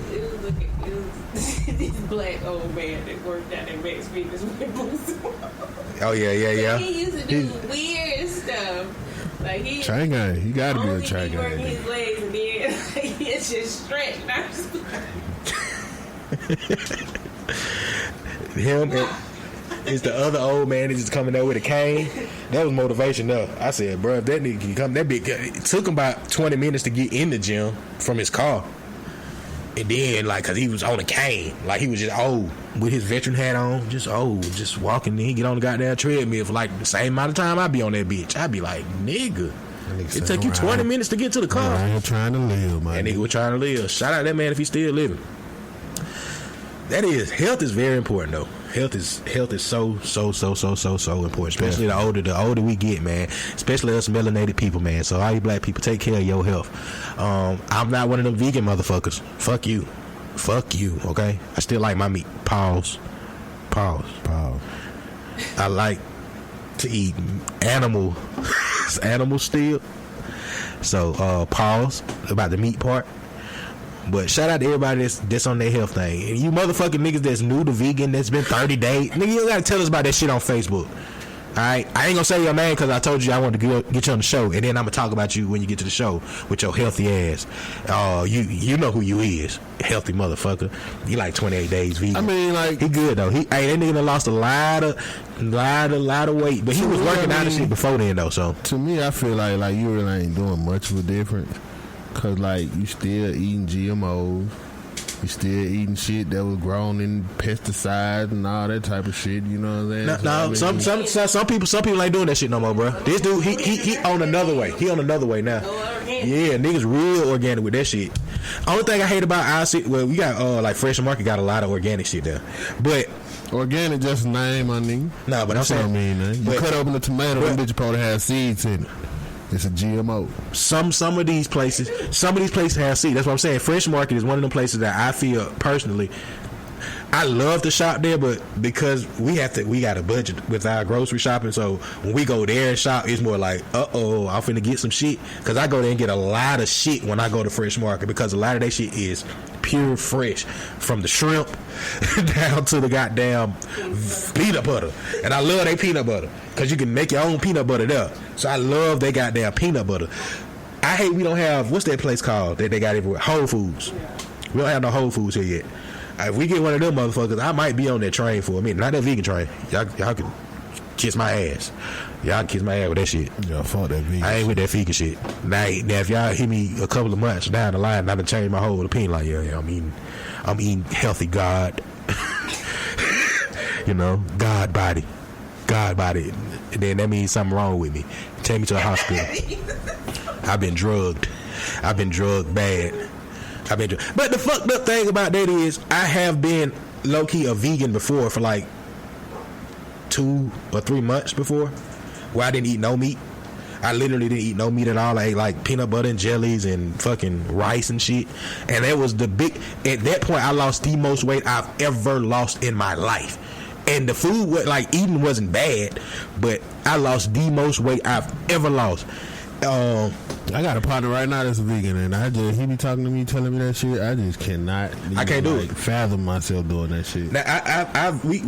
was this black old man that worked out at Max Fitness with boots. Oh yeah. He used to do weird stuff. Like he chain gang. He gotta be a chain gang. Working his legs and then it's just stretched. And I'm just him is the other old man that just coming there with a cane. That was motivation though. I said, bro, if that nigga can come, that big it took him about 20 minutes to get in the gym from his car. And then, like, cause he was on a cane, like he was just old with his veteran hat on, just old, just walking in, get on the goddamn treadmill for like the same amount of time I be on that bitch. I be like, nigga, it take you 20 minutes to get to the car. I ain't trying to live, man. That nigga was trying to live. Shout out that man if he's still living. That is, health is very important though. Health is so important, especially the older we get, man. Especially us melanated people, man. So all you black people, take care of your health. I'm not one of them vegan motherfuckers. Fuck you, okay? I still like my meat. Pause. I like to eat animal still. So pause about the meat part. But shout out to everybody that's on their health thing. And you motherfucking niggas that's new to vegan, that's been 30 days, nigga, you don't gotta tell us about that shit on Facebook. Alright, I ain't gonna say your name because I told you I wanted to get you on the show, and then I'm gonna talk about you when you get to the show with your healthy ass. You know who you is, healthy motherfucker. You like 28 days vegan. I mean, like, he good though. That nigga done lost a lot of weight, but he was working out of shit before then though. So to me, I feel like you really ain't doing much of a difference, cause like you still eating GMOs. You still eating shit that was grown in pesticides and all that type of shit. You know what I'm saying? Some people ain't doing that shit no more, bro. This dude, he on another way. He on another way now. Yeah, niggas real organic with that shit. Only thing I hate about our shit, well, we got like Fresh Market got a lot of organic shit there, but organic just a name, my nigga. Nah, but I'm saying, what I mean, man. You cut open a tomato, them bitch supposed to have seeds in it. It's a GMO. Some of these places have seeds. That's what I'm saying. Fresh Market is one of the places that I feel personally, I love to shop there, but because we got a budget with our grocery shopping, so when we go there and shop, it's more like, I'm finna get some shit, because I go there and get a lot of shit when I go to Fresh Market, because a lot of that shit is pure fresh, from the shrimp down to the goddamn peanut butter, and I love their peanut butter, because you can make your own peanut butter there, so I love their goddamn peanut butter. I hate we don't have, what's that place called that they got everywhere? Whole Foods. We don't have no Whole Foods here yet. If we get one of them motherfuckers, I might be on that train for a minute. Not that vegan train. Y'all can kiss my ass. Y'all can kiss my ass with that shit. Yeah, fuck that vegan. I ain't with that vegan shit. Now if y'all hit me a couple of months down the line, I done changed my whole opinion. Like, yeah, I'm eating healthy God. You know, God body. And then that means something wrong with me. Take me to the hospital. I've been drugged bad. But the fucked up thing about that is I have been low-key a vegan before for like 2 or 3 months before, where I didn't eat no meat. I literally didn't eat no meat at all. I ate like peanut butter and jellies and fucking rice and shit. And that was at that point I lost the most weight I've ever lost in my life. And the food, like, eating wasn't bad, but I lost the most weight I've ever lost. I got a partner right now that's a vegan, and he be talking to me, telling me that shit. I just cannot. I can't do it. Fathom myself doing that shit. Now, we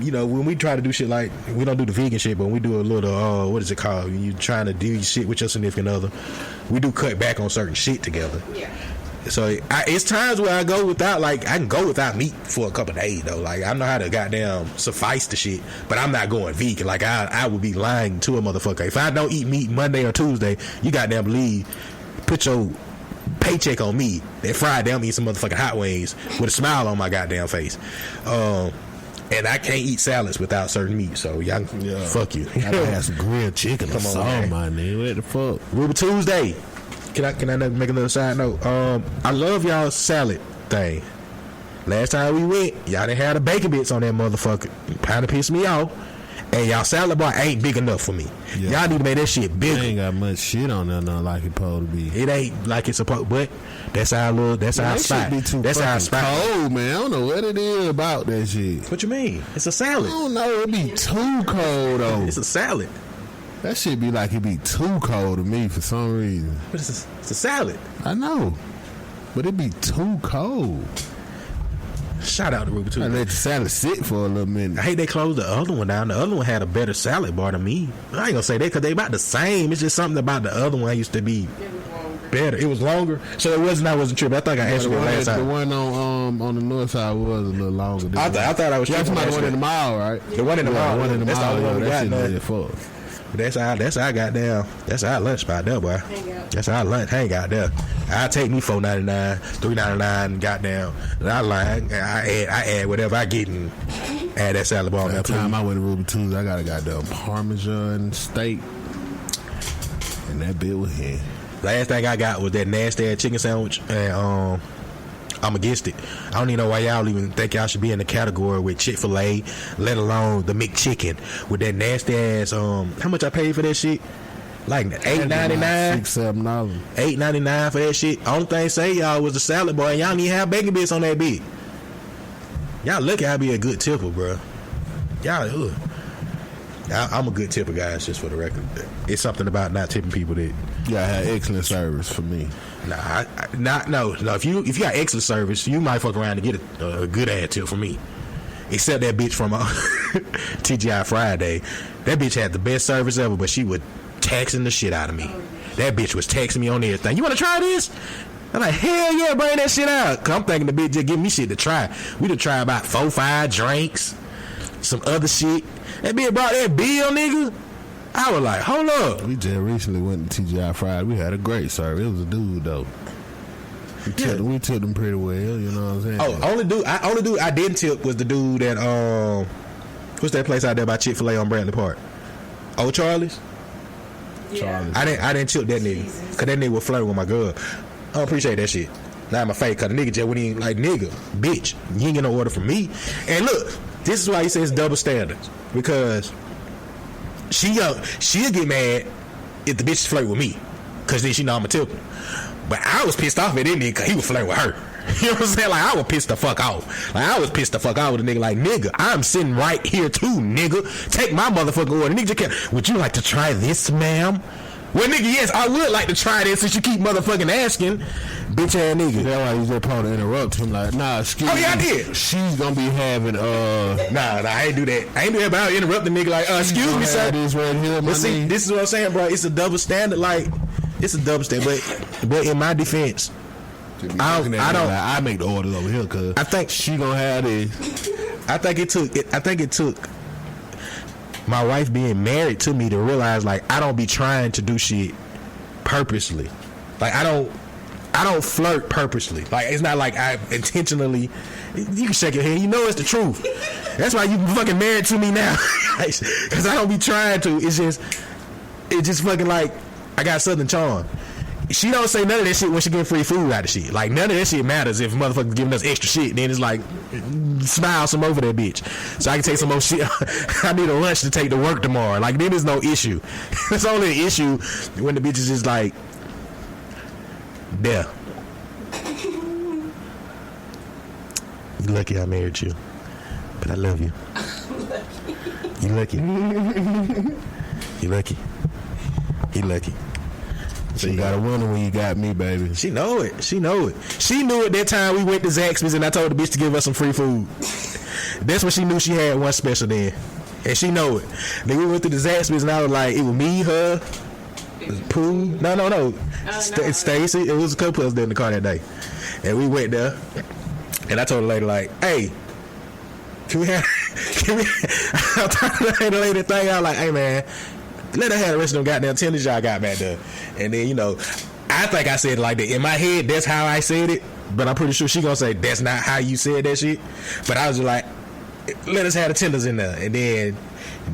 you know, when we try to do shit, like, we don't do the vegan shit, but when we do a little what is it called? When you trying to do shit with your significant other, we do cut back on certain shit together. Yeah. So it's times where I go without, like, I can go without meat for a couple of days though. Like, I know how to goddamn suffice the shit, but I'm not going vegan. Like, I would be lying to a motherfucker if I don't eat meat Monday or Tuesday. You goddamn believe, put your paycheck on me. That Friday I'm eating some motherfucking hot wings with a smile on my goddamn face. And I can't eat salads without certain meat. So y'all, fuck you. I gotta have some grilled chicken. Come on, my nigga. What the fuck? Ruby Tuesday. Can I make another side note? I love y'all salad thing. Last time we went, y'all didn't have the bacon bits on that motherfucker. Kinda pissed me off. And y'all salad bar ain't big enough for me. Yeah. Y'all need to make that shit bigger. Ain't got much shit on there, not like it's supposed to be. It ain't like it's supposed, but that's our little. That's our spot. That's our spot. Cold, man. I don't know what it is about that shit. What you mean? It's a salad. I don't know. It be too cold though. It's a salad. That shit be like it be too cold to me for some reason. But it's a salad. I know, but it be too cold. Shout out to Ruby too. I let the salad sit for a little minute. I hate they closed the other one down. The other one had a better salad bar than me. I ain't gonna say that because they about the same. It's just something about the other one used to be better. It was longer, so it wasn't. I wasn't tripping. I think I answered it last time. The one on the north side was a little longer. I thought I was. That's my one in the mall, right? The one in the mall. The one in the mall. That's the one we got now. That's our goddamn. That's our lunch spot there, boy. That's our lunch hangout there. I take me $4.99, $3.99, goddamn. I add whatever I get and add that salad bar on there. That time I went to Ruby Tuesday, I got a goddamn Parmesan steak, and that bit was here. Last thing I got was that nasty ass chicken sandwich and I'm against it. I don't even know why y'all even think y'all should be in the category with Chick-fil-A, let alone the McChicken with that nasty ass. How much I paid for that shit? Like $8.99, $6-7, $8.99 for that shit. Only thing say y'all was the salad bar, and y'all don't even have bacon bits on that bit. Y'all lucky I be a good tipper, bro. Y'all, I'm a good tipper, guys. Just for the record, it's something about not tipping people that. Yeah, I had excellent service for me. No. If you got excellent service, you might fuck around and get a good ass tip from me. Except that bitch from TGI Friday. That bitch had the best service ever, but she would taxing the shit out of me. That bitch was texting me on everything. You want to try this? I'm like, hell yeah, bring that shit out. Cause I'm thinking the bitch just give me shit to try. We done try about 4-5 drinks, some other shit. That bitch brought that bill, nigga. I was like, hold up. We just recently went to TGI Friday. We had a great service. It was a dude though. We tipped him pretty well. You know what I'm saying? Oh, only dude I didn't tip was the dude that what's that place out there by Chick-fil-A on Bradley Park? Old Charlie's. Yeah. I didn't tip that nigga because that nigga was flirting with my girl. I don't appreciate that shit. Not my face, because the nigga just wouldn't even like, nigga, bitch, you ain't get no order from me. And look, this is why he says double standards, because she'll get mad if the bitch flirt with me, because then she know I'm a tipper. But I was pissed off at that nigga because he was flirting with her. You know what I'm saying? Like, I was pissed the fuck off. Like, I was pissed the fuck out with a nigga. Like, nigga, I'm sitting right here too, nigga. Take my motherfucking order. Nigga just can't. Would you like to try this, ma'am? Well, nigga, yes, I would like to try this since you keep motherfucking asking. Bitch ass nigga. That's why you just probably interrupt him like, nah, excuse me. Oh, yeah, I did. She's gonna be having, Nah, I ain't do that. I ain't do that, but I interrupt the nigga like, excuse me, sir. This right here, but see, this is what I'm saying, bro. It's a double standard. Like, it's a double standard. But in my defense, I don't. I make the orders over here because I think she gonna have this. I think it took my wife being married to me to realize, like, I don't be trying to do shit purposely. Like, I don't flirt purposely. Like, it's not like I intentionally. You can shake your head. You know it's the truth. That's why you fucking married to me now, because I don't be trying to. It's just fucking like I got Southern charm. She don't say none of that shit when she get free food out of shit. Like, none of that shit matters if motherfuckers giving us extra shit. Then it's like, smile some over that bitch so I can take some more shit. I need a lunch to take to work tomorrow. Like, then there's no issue. It's only an issue when the bitch is just like, there. You lucky I married you, but I love you. You lucky. You lucky. He lucky. So you got a winner when you got me, baby. She know it. She knew it that time we went to Zaxby's and I told the bitch to give us some free food. That's when she knew she had one special then. And she know it. Then we went to the Zaxby's and I was like, it was me, her, Pooh. No. Stacy. It was a couple of us there in the car that day. And we went there. And I told the lady, like, hey, can we I'm talking to the lady thing. I was like, hey, man, let her have the rest of them goddamn tenders y'all got back there. And then, I think I said it like that. In my head, that's how I said it. But I'm pretty sure she gonna say that's not how you said that shit. But I was just like, let us have the tenders in there. And then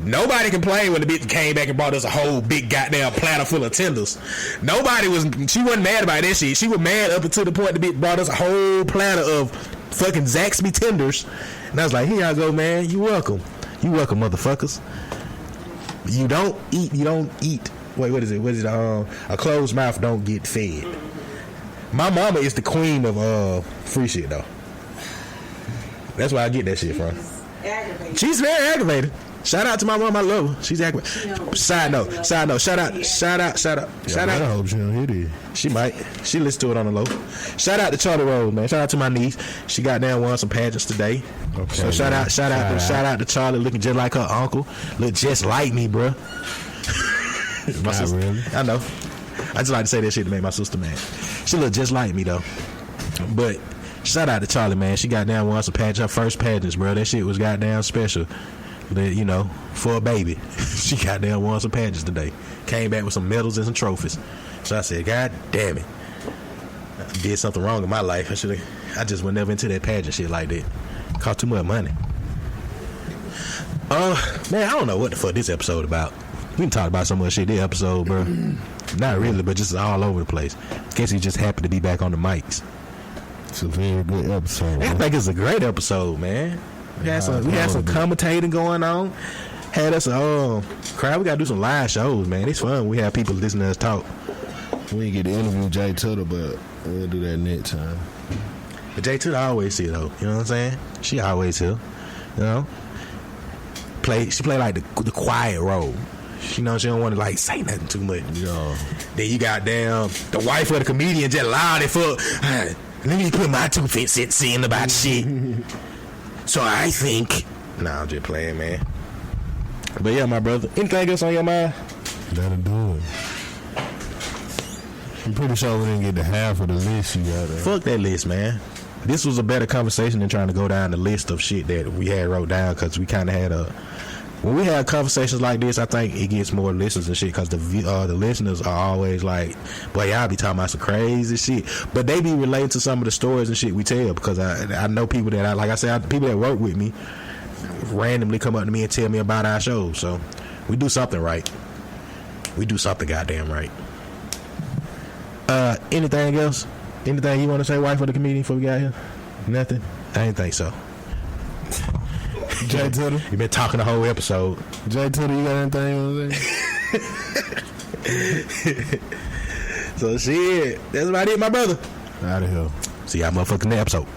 nobody complained when the bitch came back and brought us a whole big goddamn platter full of tenders. She wasn't mad about that shit. She was mad up until the point the bitch brought us a whole platter of fucking Zaxby tenders. And I was like, here y'all go, man. You welcome. You welcome, motherfuckers. You don't eat. Wait, what is it? A closed mouth don't get fed. My mama is the queen of free shit, though. That's where I get that shit from. She's very aggravated. Shout out to my mom. I love her. She's aggravated. Side note. Shout out. I hope she don't hear this. She might. She listens to it on the low. Shout out to Charlie Rose, man. Shout out to my niece. She got down won some pageants today. Okay, so shout out to Charlie, looking just like her uncle. Look just like me, bro. My sister, really. I know. I just like to say that shit to make my sister mad. She look just like me though. But shout out to Charlie, man. She got down won some pageants. Her first pageants, bro. That shit was goddamn special. That, for a baby. She got down won some pageants today. Came back with some medals and some trophies. So I said, God damn it. I did something wrong in my life. I just went never into that pageant shit like that. Cost too much money. Man, I don't know what the fuck this episode about. We can talk about so much shit this episode, bro. Not really, but just all over the place. Guess he just happy to be back on the mics. It's a very good episode. I think it's a great episode, man. We had some commentating going on. Had us crowd. We gotta do some live shows, man. It's fun. We have people listening to us talk. We didn't get to interview Jay Tutter, but we'll do that next time. But Jay Tutter always here though. You know what I'm saying? She always here. You know, she play like the quiet role. You know, she don't want to like say nothing too much. Yeah. Then you got the wife of the comedian just loud and fuck. Let me put my 2 cents in about shit. So I think. Nah, I'm just playing, man. But yeah, my brother. Anything else on your mind? That'll do it. I'm pretty sure we didn't get the half of the list you got there. Fuck that list, man. This was a better conversation than trying to go down the list of shit that we had wrote down, because we kind of had when we have conversations like this, I think it gets more listeners and shit, because the listeners are always like, boy, y'all be talking about some crazy shit, but they be related to some of the stories and shit we tell, because I know people that like I said, people that work with me randomly come up to me and tell me about our shows. So we do something right. We do something goddamn right. Anything else? Anything you want to say, wife of the comedian, before we got here? Nothing? I didn't think so. Jay Tutter, you been talking the whole episode. Jay Tutter, you got anything you want to say? So shit, that's about it, my brother. Out of here. See y'all motherfucking next episode.